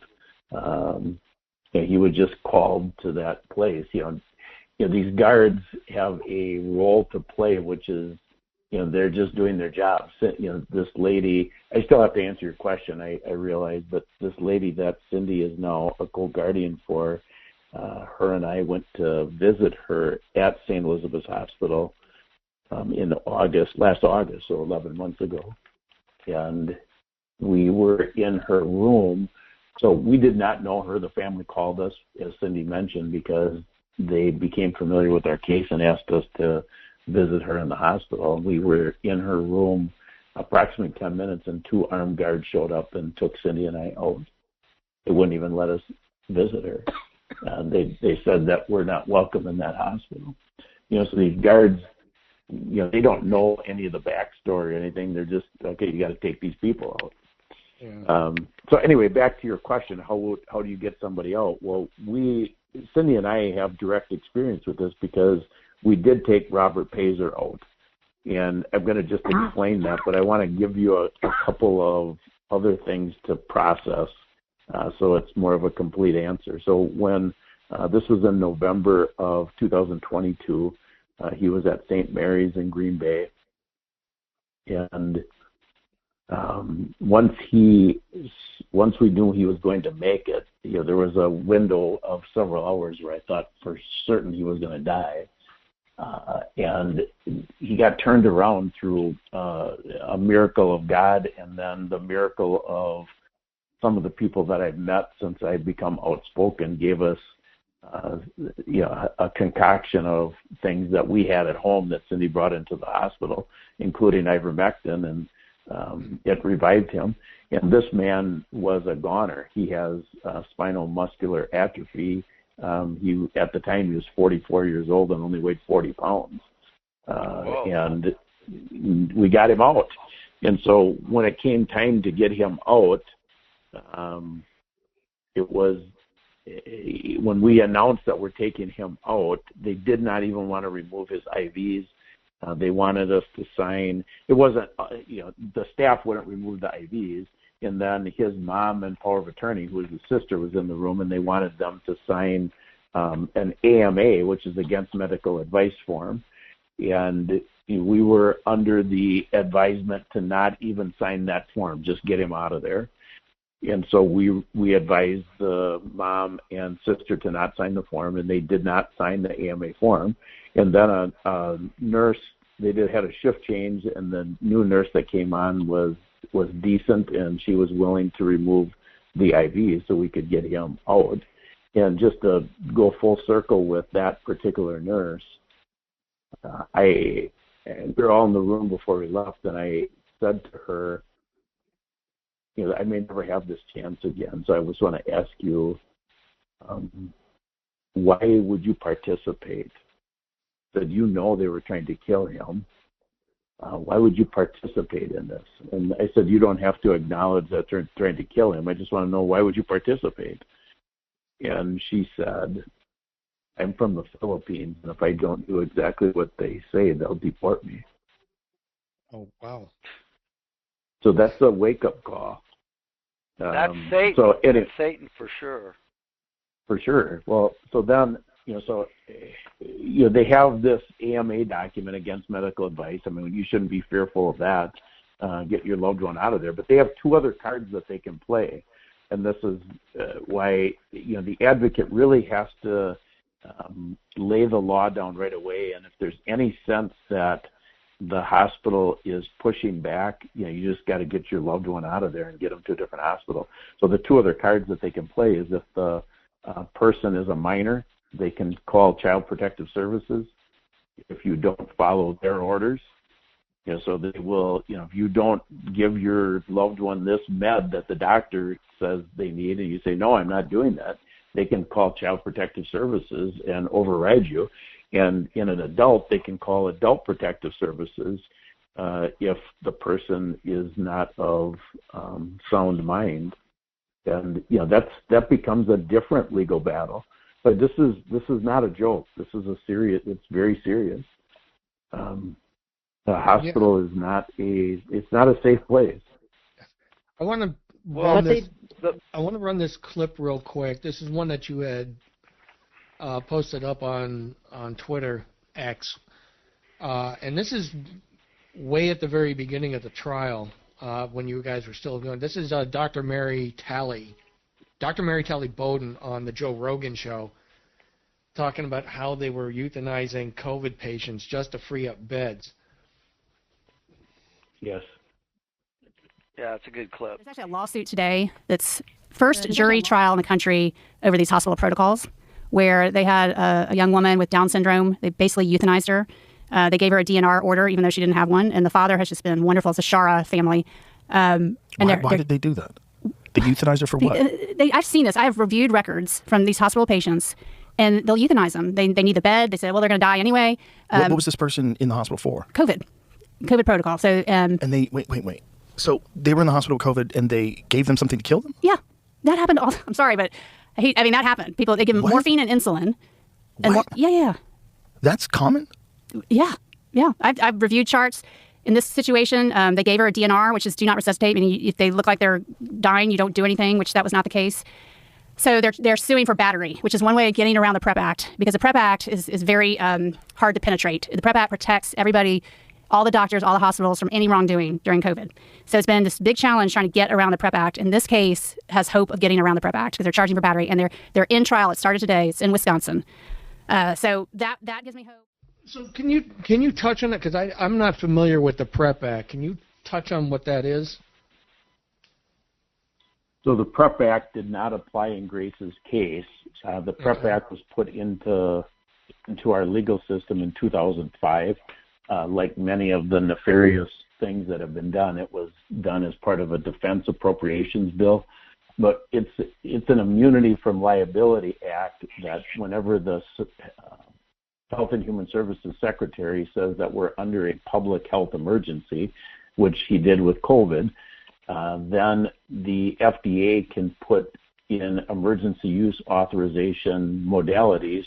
He was just called to that place. These guards have a role to play, which is, they're just doing their job. This lady. I still have to answer your question. I realize, but this lady that Cindy is now a co-guardian for. Her and I went to visit her at St. Elizabeth's Hospital in last August, so 11 months ago. And we were in her room. So we did not know her. The family called us, as Cindy mentioned, because they became familiar with our case and asked us to visit her in the hospital. We were in her room approximately 10 minutes, and 2 armed guards showed up and took Cindy and I out. They wouldn't even let us visit her. They said that we're not welcome in that hospital. So these guards, they don't know any of the backstory or anything. They're just, okay, you got to take these people out. Yeah. So anyway, back to your question, how do you get somebody out? Well, Cindy and I have direct experience with this because we did take Robert Pazer out. And I'm going to just explain that, but I want to give you a couple of other things to process. So it's more of a complete answer. So when this was in November of 2022, he was at St. Mary's in Green Bay. And once we knew he was going to make it, there was a window of several hours where I thought for certain he was going to die. And he got turned around through a miracle of God, and then the miracle of some of the people that I've met since I've become outspoken gave us, a concoction of things that we had at home that Cindy brought into the hospital, including ivermectin, and it revived him. And this man was a goner. He has spinal muscular atrophy. At the time, he was 44 years old and only weighed 40 pounds. And we got him out. And so when it came time to get him out, it was when we announced that we're taking him out, they did not even want to remove his IVs. They wanted us to sign. It wasn't, the staff wouldn't remove the IVs, and then his mom and power of attorney, who was his sister, was in the room, and they wanted them to sign an AMA, which is against medical advice form, and we were under the advisement to not even sign that form, just get him out of there. And so we advised the mom and sister to not sign the form, and they did not sign the AMA form. And then a nurse, had a shift change, and the new nurse that came on was decent, and she was willing to remove the IV so we could get him out. And just to go full circle with that particular nurse, we were all in the room before we left, and I said to her, I may never have this chance again, so I just want to ask you, why would you participate? Said, they were trying to kill him. Why would you participate in this? And I said, you don't have to acknowledge that they're trying to kill him. I just want to know, why would you participate? And she said, I'm from the Philippines, and if I don't do exactly what they say, they'll deport me. Oh, wow. So that's a wake-up call. That's Satan. So that's Satan for sure. For sure. Well, so then, they have this AMA document against medical advice. I mean, you shouldn't be fearful of that. Get your loved one out of there. But they have two other cards that they can play. And this is why, the advocate really has to lay the law down right away. And if there's any sense that the hospital is pushing back, you just got to get your loved one out of there and get them to a different hospital. So the two other cards that they can play is if the person is a minor, they can call Child Protective Services if you don't follow their orders. So they will, if you don't give your loved one this med that the doctor says they need, and you say, no, I'm not doing that, they can call Child Protective Services and override you. And in an adult, they can call Adult Protective Services if the person is not of sound mind. And, that becomes a different legal battle. But this is not a joke. This is it's very serious. The hospital is not a safe place. I want to run this clip real quick. This is one that you had posted up on Twitter, X. And this is way at the very beginning of the trial when you guys were still going. This is Dr. Mary Talley Bowden on the Joe Rogan show, talking about how they were euthanizing COVID patients just to free up beds. Yes. Yeah, it's a good clip. There's actually a lawsuit today that's first jury trial in the country over these hospital protocols, where they had a young woman with Down syndrome. They basically euthanized her. They gave her a DNR order, even though she didn't have one. And the father has just been wonderful. It's a Shara family. Why did they do that? They euthanized her for what? I've seen this. I have reviewed records from these hospital patients, and they'll euthanize them. They need the bed. They said, well, they're going to die anyway. What was this person in the hospital for? COVID protocol. So and they wait. So they were in the hospital with COVID, and they gave them something to kill them? Yeah, that happened. I'm sorry, but that happened. People, they give them morphine and insulin. And yeah. That's common? Yeah. I've reviewed charts. In this situation, they gave her a DNR, which is do not resuscitate. Meaning if they look like they're dying, you don't do anything, which that was not the case. So they're suing for battery, which is one way of getting around the PrEP Act, because the PrEP Act is very hard to penetrate. The PrEP Act protects everybody, all the doctors, all the hospitals from any wrongdoing during COVID. So it's been this big challenge trying to get around the PrEP Act. And this case has hope of getting around the PrEP Act because they're charging for battery, and they're in trial. It started today. It's in Wisconsin. So that gives me hope. So can you touch on it? Because I'm not familiar with the PrEP Act. Can you touch on what that is? So the PrEP Act did not apply in Grace's case. The PrEP Act was put into our legal system in 2005. Like many of the nefarious things that have been done, it was done as part of a defense appropriations bill. But it's an immunity from liability act that whenever the Health and Human Services Secretary says that we're under a public health emergency, which he did with COVID, then the FDA can put in emergency use authorization modalities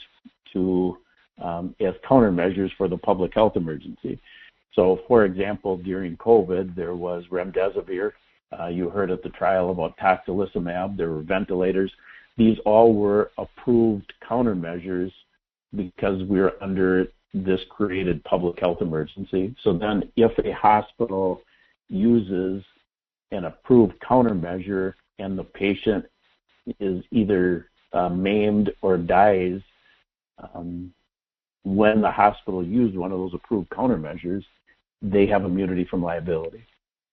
to as countermeasures for the public health emergency. So, for example, during COVID, there was remdesivir. You heard at the trial about tocilizumab. There were ventilators. These all were approved countermeasures because we were under this created public health emergency. So then if a hospital uses an approved countermeasure and the patient is either maimed or dies when the hospital used one of those approved countermeasures, they have immunity from liability.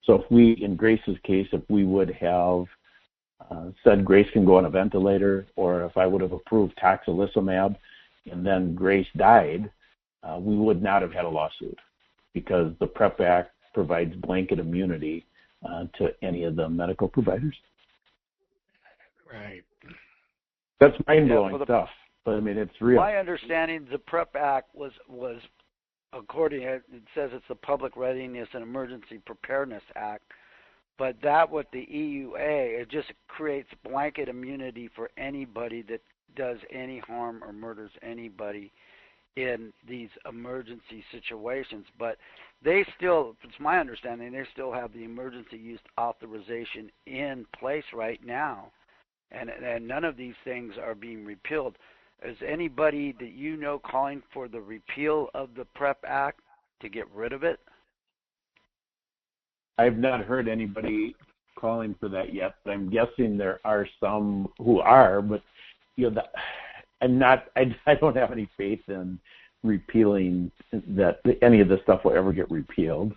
So if we, in Grace's case, if we would have said Grace can go on a ventilator, or if I would have approved tocilizumab and then Grace died, we would not have had a lawsuit because the PrEP Act provides blanket immunity to any of the medical providers. Right. That's mind-blowing stuff, but I mean, it's real. My understanding, the PrEP Act was according, it says it's the Public Readiness and Emergency Preparedness Act, but that with the EUA, it just creates blanket immunity for anybody that does any harm or murders anybody in these emergency situations. But they still, it's my understanding, they still have the emergency use authorization in place right now, and none of these things are being repealed. Is anybody that you know calling for the repeal of the PrEP Act to get rid of it? I've not heard anybody calling for that yet, but I'm guessing there are some who are, but you know, I don't have any faith in repealing that any of this stuff will ever get repealed.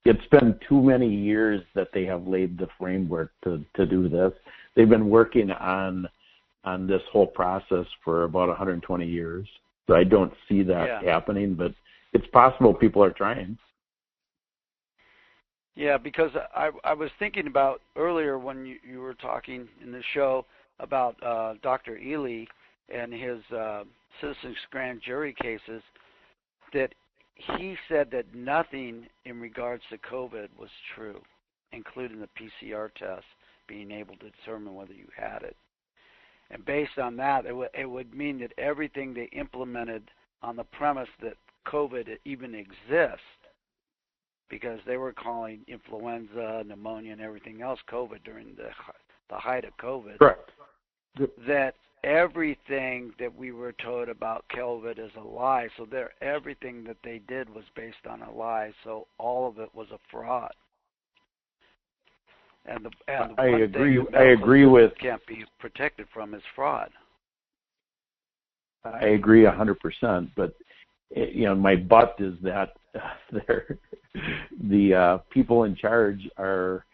It's been too many years that they have laid the framework to do this. They've been working on this whole process for about 120 years. So I don't see that happening, but it's possible people are trying. Yeah, because I was thinking about earlier when you were talking in the show about Dr. Ely and his citizens grand jury cases, that he said that nothing in regards to COVID was true, including the PCR test being able to determine whether you had it. And based on that, it would mean that everything they implemented on the premise that COVID even exists, because they were calling influenza, pneumonia, and everything else COVID during the height of COVID. Correct. That everything that we were told about COVID is a lie. So everything that they did was based on a lie. So all of it was a fraud. And the I one agree. thing I agree with. Can't be protected from is fraud. I agree 100%. But my but is that the people in charge are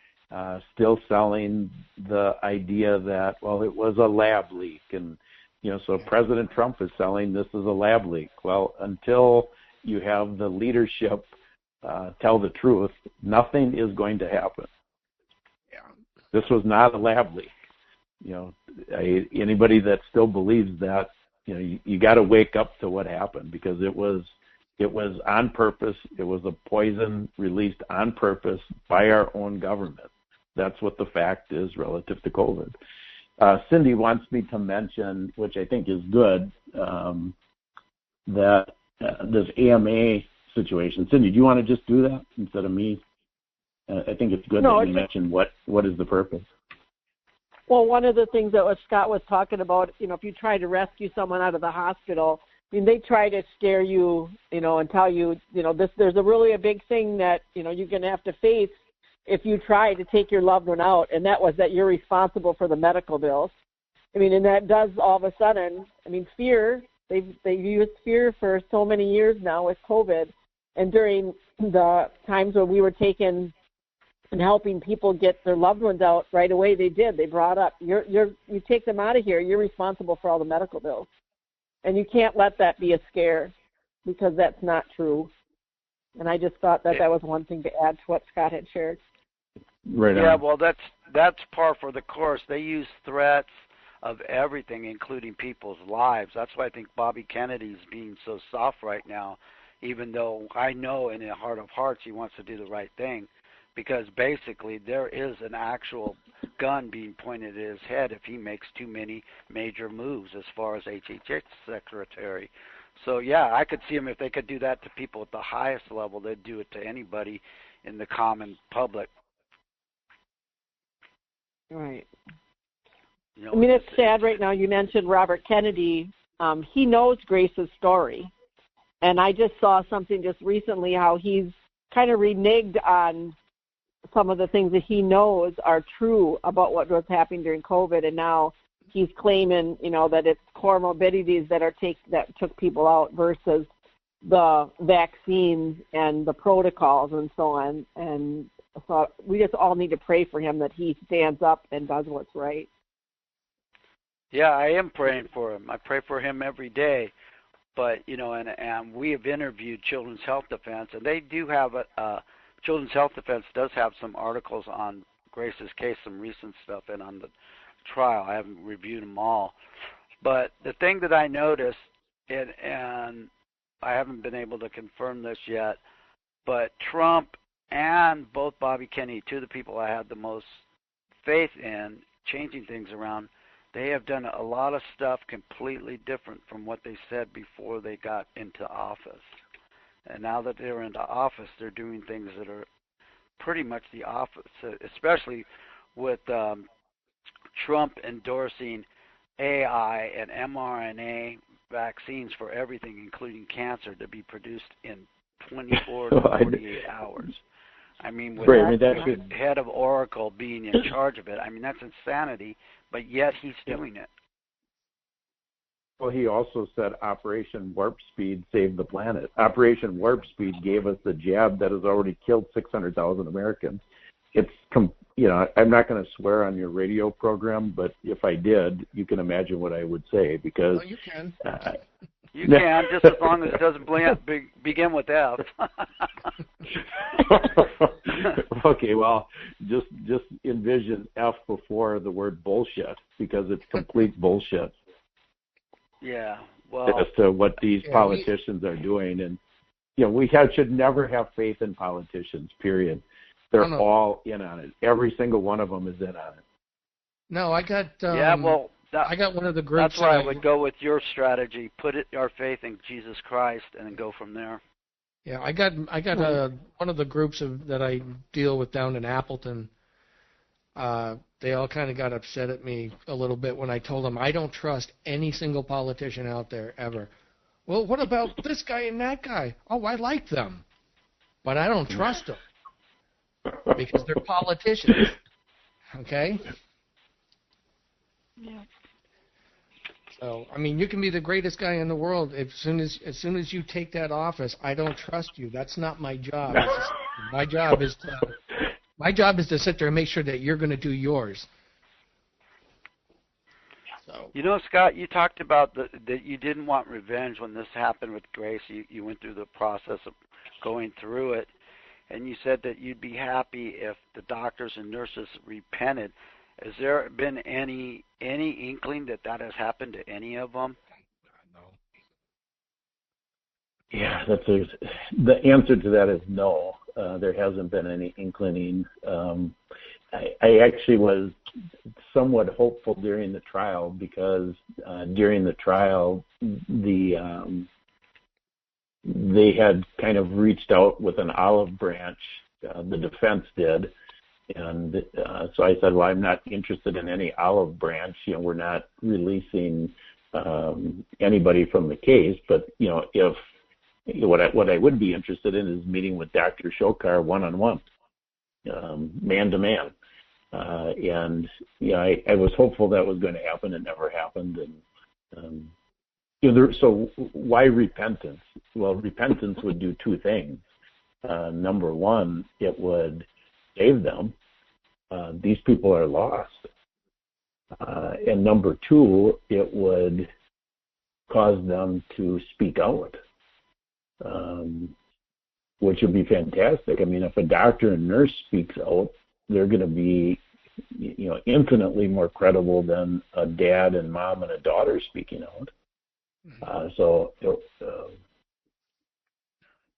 still selling the idea that it was a lab leak, and so President Trump is selling this as a lab leak. Well, until you have the leadership tell the truth, nothing is going to happen. This was not a lab leak. Anybody that still believes that, you got to wake up to what happened, because it was on purpose. It was a poison released on purpose by our own government. That's what the fact is relative to COVID. Cindy wants me to mention, which I think is good, that this AMA situation. Cindy, do you want to just do that instead of me? I think it's good that you mentioned what is the purpose. Well, one of the things that Scott was talking about, if you try to rescue someone out of the hospital, they try to scare you, and tell you, there's a big thing that, you're going to have to face if you try to take your loved one out, and that was that you're responsible for the medical bills. And that does all of a sudden, fear, they've used fear for so many years now with COVID, and during the times when we were taking and helping people get their loved ones out right away, they did. They brought up, you take them out of here, you're responsible for all the medical bills. And you can't let that be a scare, because that's not true. And I just thought that was one thing to add to what Scott had shared. Right on. Yeah, well, that's par for the course. They use threats of everything, including people's lives. That's why I think Bobby Kennedy's being so soft right now, even though I know in the heart of hearts he wants to do the right thing, because basically there is an actual gun being pointed at his head if he makes too many major moves as far as HHS secretary. So, yeah, I could see him if they could do that to people at the highest level, they'd do it to anybody in the common public. Right. You know, I mean, it's sad right now. You mentioned Robert Kennedy. He knows Grace's story. And I just saw something just recently how he's kind of reneged on some of the things that he knows are true about what was happening during COVID. And now he's claiming, you know, that it's comorbidities that took people out versus the vaccines and the protocols and so on. And so we just all need to pray for him that he stands up and does what's right. Yeah, I am praying for him. I pray for him every day. But, you know, and we have interviewed Children's Health Defense, and they do have Children's Health Defense does have some articles on Grace's case, some recent stuff, and on the trial. I haven't reviewed them all. But the thing that I noticed, and I haven't been able to confirm this yet, but Trump and both Bobby Kennedy, two of the people I had the most faith in changing things around, they have done a lot of stuff completely different from what they said before they got into office. And now that they're into office, they're doing things that are pretty much the opposite, especially with Trump endorsing AI and mRNA vaccines for everything, including cancer, to be produced in 24 to 48 hours. I mean, with the head of Oracle being in charge of it, I mean, that's insanity, but yet he's doing it. Well, he also said Operation Warp Speed saved the planet. Operation Warp Speed gave us the jab that has already killed 600,000 Americans. It's, you know, I'm not going to swear on your radio program, but if I did, you can imagine what I would say because... Oh, you can. You can, just as long as it doesn't begin with F. Okay, well, just envision F before the word bullshit because it's complete bullshit. Yeah, well, as to what these politicians are doing, and you know, we should never have faith in politicians. Period. They're all in on it. Every single one of them is in on it. No, I got. I got one of the groups. That's why I would go with your strategy. Put our faith in Jesus Christ, and then go from there. Yeah, I got one of the groups that I deal with down in Appleton. They all kind of got upset at me a little bit when I told them I don't trust any single politician out there ever. Well, what about this guy and that guy? Oh, I like them, but I don't trust them because they're politicians. Okay. Yeah. So, I mean, you can be the greatest guy in the world. As soon as you take that office, I don't trust you. That's not my job. My job is to sit there and make sure that you're going to do yours. So. You know, Scott, you talked about that you didn't want revenge when this happened with Grace. You went through the process of going through it, and you said that you'd be happy if the doctors and nurses repented. Has there been any inkling that has happened to any of them? No. Yeah, the answer to that is no. There hasn't been any inkling. I actually was somewhat hopeful during the trial because during the trial they had kind of reached out with an olive branch. The defense did. And so I said, well, I'm not interested in any olive branch. You know, we're not releasing anybody from the case. But, you know, if what I would be interested in is meeting with Dr. Shokar one-on-one, man to man. And, you know, I was hopeful that was going to happen. It never happened. And, you know, so why repentance? Well, repentance would do two things. Number one, it would save them. These people are lost. And number two, it would cause them to speak out, which would be fantastic. I mean, if a doctor and nurse speaks out, they're going to be, you know, infinitely more credible than a dad and mom and a daughter speaking out.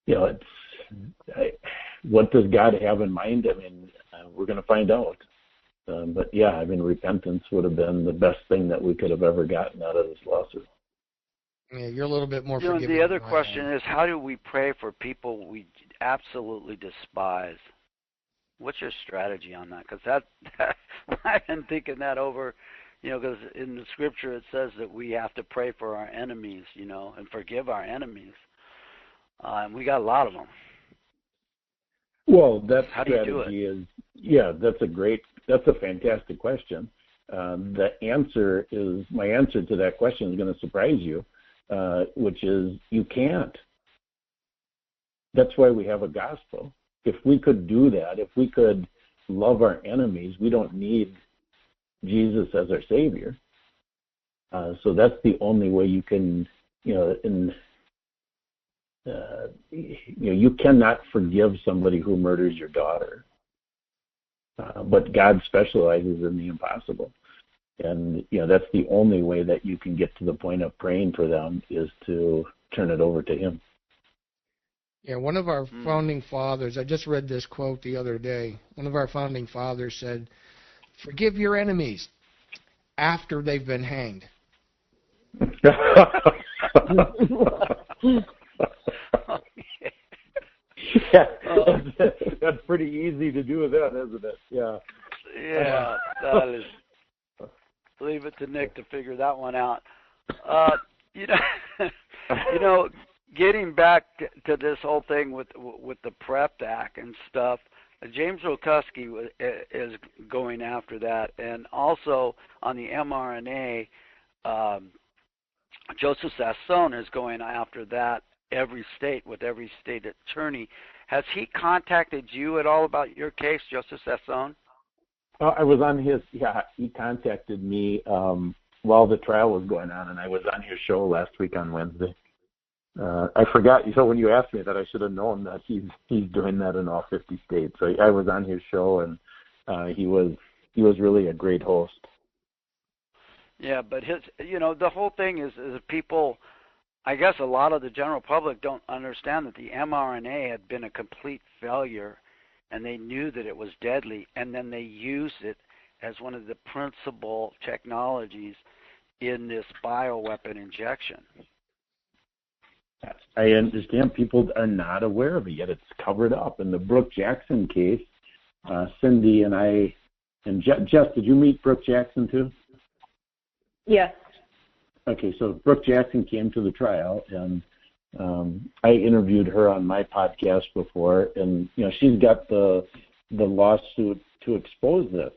You know, what does God have in mind? I mean, we're going to find out. But yeah, I mean, repentance would have been the best thing that we could have ever gotten out of this lawsuit. Yeah, you're a little bit more You know, forgiving. the other question is, how do we pray for people we absolutely despise? What's your strategy on that? Because that I've been thinking that over, you know, because in the scripture it says that we have to pray for our enemies, you know, and forgive our enemies. And we got a lot of them. Well, that How do you do strategy is, yeah, that's a fantastic question. My answer to that question is going to surprise you, which is you can't. That's why we have a gospel. If we could do that, if we could love our enemies, we don't need Jesus as our Savior. So that's the only way you can, you cannot forgive somebody who murders your daughter. But God specializes in the impossible. And, that's the only way that you can get to the point of praying for them is to turn it over to Him. Yeah, one of our founding fathers, I just read this quote the other day. One of our founding fathers said, "Forgive your enemies after they've been hanged." Yeah, that's pretty easy to do that, isn't it? Yeah. Yeah, that is. Leave it to Nick to figure that one out. Getting back to this whole thing with the PrEP Act and stuff, James Rokuski is going after that, and also on the mRNA, Joseph Sassone is going after that. Every state with every state attorney. Has he contacted you at all about your case, Joseph Sassone? I was on his. Yeah, he contacted me while the trial was going on, and I was on his show last week on Wednesday. I forgot. So when you asked me that, I should have known that he's doing that in all 50 states. So I was on his show, and he was really a great host. Yeah, but the whole thing is people. I guess a lot of the general public don't understand that the mRNA had been a complete failure, and they knew that it was deadly, and then they used it as one of the principal technologies in this bioweapon injection. I understand people are not aware of it yet. It's covered up. In the Brooke Jackson case, Cindy and I, and Jess, did you meet Brooke Jackson too? Yes. Okay, so Brooke Jackson came to the trial, and I interviewed her on my podcast before, and she's got the lawsuit to expose this.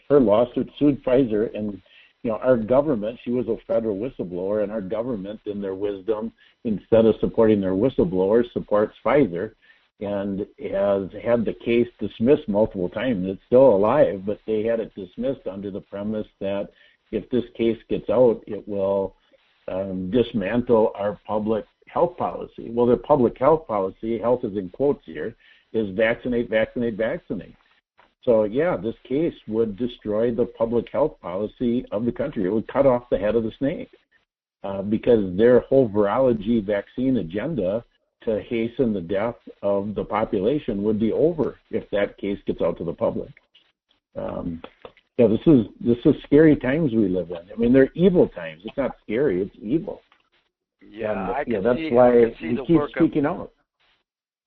Her lawsuit sued Pfizer, and our government. She was a federal whistleblower, and our government, in their wisdom, instead of supporting their whistleblower, supports Pfizer, and has had the case dismissed multiple times. It's still alive, but they had it dismissed under the premise that if this case gets out, it will dismantle our public health policy. Well, their public health policy, health is in quotes here, is vaccinate, vaccinate, vaccinate. So, yeah, this case would destroy the public health policy of the country. It would cut off the head of the snake because their whole virology vaccine agenda to hasten the death of the population would be over if that case gets out to the public. This is scary times we live in. I mean, they're evil times. It's not scary. It's evil. Yeah, and, that's why we keep speaking out.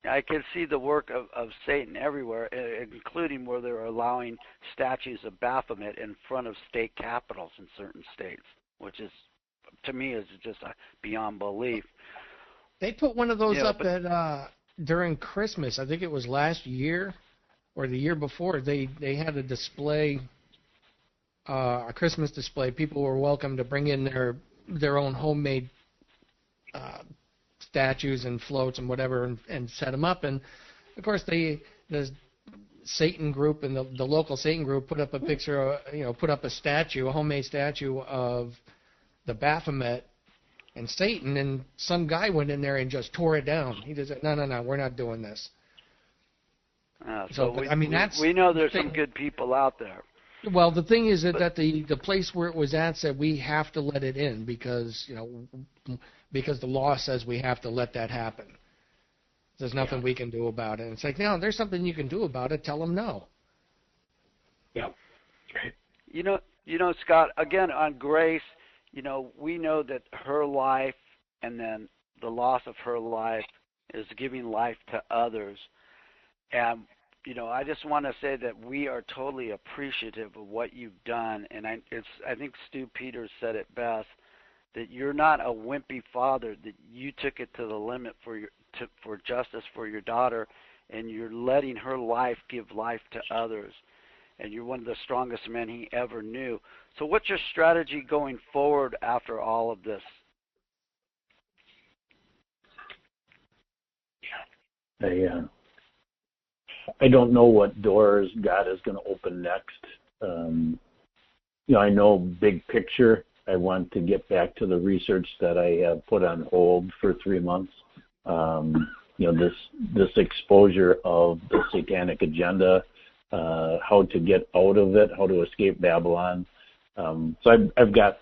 I can see the work of Satan everywhere, including where they're allowing statues of Baphomet in front of state capitals in certain states, which is, to me, is just beyond belief. They put one of those up at during Christmas. I think it was last year or the year before. They had a display. A Christmas display. People were welcome to bring in their own homemade statues and floats and whatever, and set them up. And of course, the Satan group and the local Satan group put up a picture, put up a homemade statue of the Baphomet and Satan, and some guy went in there and just tore it down. He just said, no, we're not doing this. We know there's some good people out there. Well, the thing is that the place where it was at said we have to let it in because the law says we have to let that happen. There's nothing we can do about it. And it's like, no, there's something you can do about it. Tell them no. Yeah. Great. You know, Scott, again, on Grace, we know that her life and then the loss of her life is giving life to others. And, I just want to say that we are totally appreciative of what you've done. And I think Stu Peters said it best, that you're not a wimpy father, that you took it to the limit for justice for your daughter, and you're letting her life give life to others. And you're one of the strongest men he ever knew. So what's your strategy going forward after all of this? I don't know what doors God is going to open next. I know big picture. I want to get back to the research that I have put on hold for 3 months. This exposure of the satanic agenda, how to get out of it, how to escape Babylon. So I've got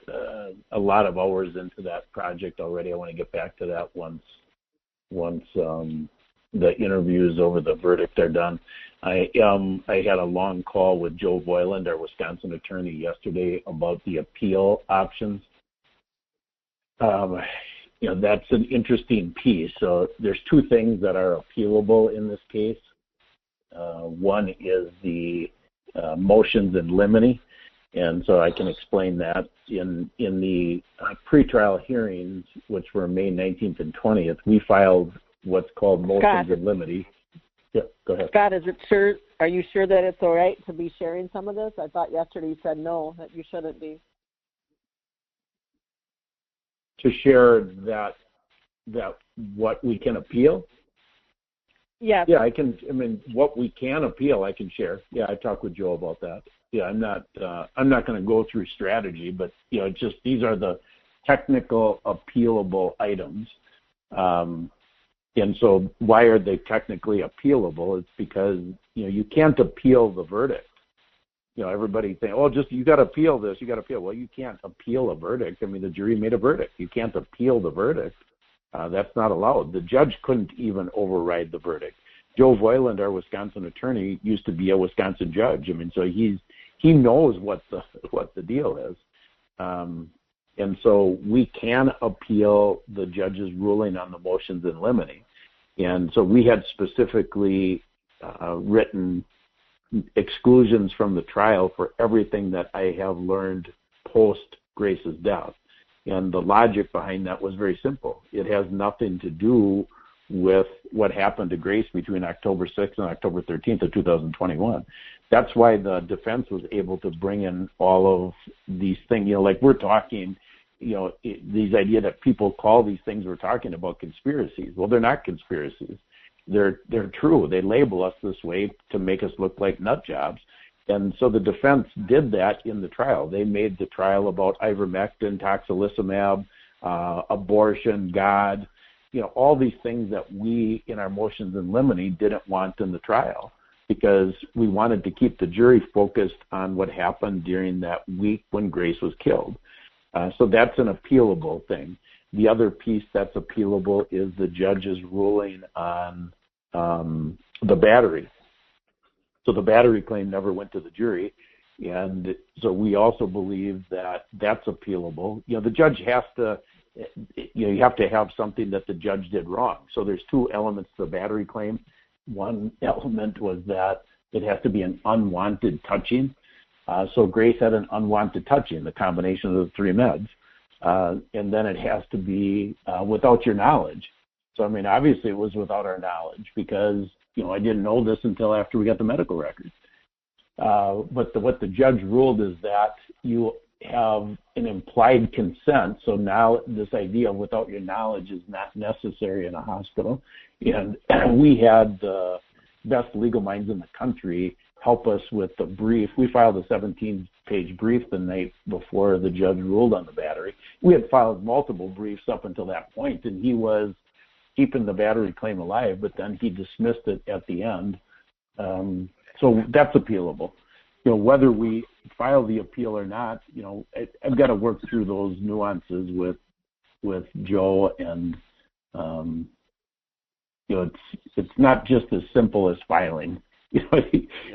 a lot of hours into that project already. I want to get back to that once the interviews over the verdict are done. I had a long call with Joe Voiland, our Wisconsin attorney, yesterday about the appeal options. That's an interesting piece. So there's two things that are appealable in this case. One is the motions in limine, and so I can explain that. In the pretrial hearings, which were May 19th and 20th, we filed what's called motions in limine. Yeah, go ahead. Scott, are you sure that it's all right to be sharing some of this? I thought yesterday you said no, that you shouldn't be. To share that what we can appeal? Yes. Yeah, I can. I mean, what we can appeal, I can share. Yeah, I talked with Joe about that. Yeah, I'm not going to go through strategy, but just these are the technical appealable items. And so why are they technically appealable? It's because, you can't appeal the verdict. Everybody think, you got to appeal this, you got to appeal. Well, you can't appeal a verdict. I mean, the jury made a verdict. You can't appeal the verdict. That's not allowed. The judge couldn't even override the verdict. Joe Voiland, our Wisconsin attorney, used to be a Wisconsin judge. I mean, so he knows what the deal is. And so we can appeal the judge's ruling on the motions in limine. And so we had specifically written exclusions from the trial for everything that I have learned post Grace's death. And the logic behind that was very simple. It has nothing to do with what happened to Grace between October 6th and October 13th of 2021. That's why the defense was able to bring in all of these things, like we're talking, these idea that people call these things we're talking about conspiracies. Well, they're not conspiracies. They're true. They label us this way to make us look like nut jobs. And so the defense did that in the trial. They made the trial about ivermectin, tocilizumab, abortion, God, all these things that we, in our motions in limine, didn't want in the trial because we wanted to keep the jury focused on what happened during that week when Grace was killed. So that's an appealable thing. The other piece that's appealable is the judge's ruling on the battery. So the battery claim never went to the jury, and so we also believe that that's appealable. The judge has to, you have to have something that the judge did wrong. So there's two elements to the battery claim. One element was that it has to be an unwanted touching. So Grace had an unwanted touching, the combination of the three meds. And then it has to be without your knowledge. So, I mean, obviously it was without our knowledge because, I didn't know this until after we got the medical records. But what the judge ruled is that you have an implied consent. So now this idea of without your knowledge is not necessary in a hospital. And we had the best legal minds in the country help us with the brief. We filed a 17-page brief the night before the judge ruled on the battery. We had filed multiple briefs up until that point, and he was keeping the battery claim alive, but then he dismissed it at the end. So that's appealable. Whether we file the appeal or not, I've got to work through those nuances with Joe, and it's not just as simple as filing. you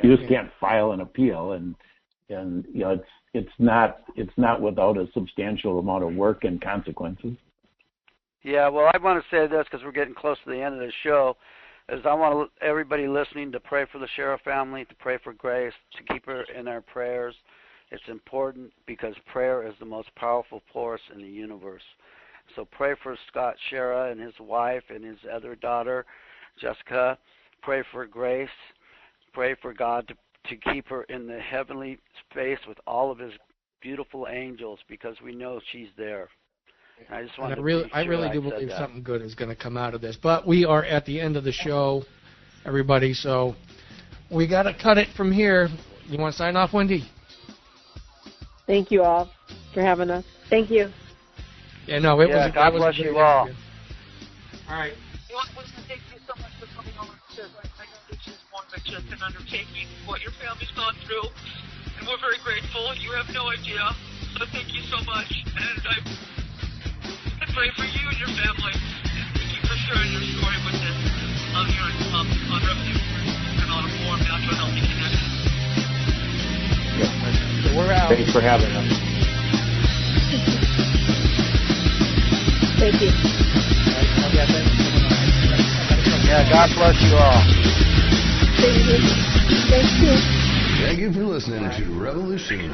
just can't file an appeal, and it's not without a substantial amount of work and consequences. Yeah, well, I want to say this because we're getting close to the end of the show. Is I want everybody listening to pray for the Shara family, to pray for Grace, to keep her in our prayers. It's important because prayer is the most powerful force in the universe. So pray for Scott Shara and his wife and his other daughter, Jessica. Pray for Grace. Pray for God to keep her in the heavenly space with all of his beautiful angels, because we know she's there. I just want I really do believe something good is going to come out of this. But we are at the end of the show, everybody, so we got to cut it from here. You want to sign off, Wendy? Thank you all for having us. Thank you. Yeah, no, it was. God bless you all. All right. Listen, thank you so much for coming on. I know this is more than just an undertaking, what your family's gone through, and we're very grateful. You have no idea. So thank you so much, and I pray for you and your family. And thank you for sharing your story with us here on Revolution Granada Forum, Natural Healthy Connection. So we're out. Thanks for having us. Thank you. Yeah, God bless you all. Thank you. Thank you. Thank you for listening to Revolution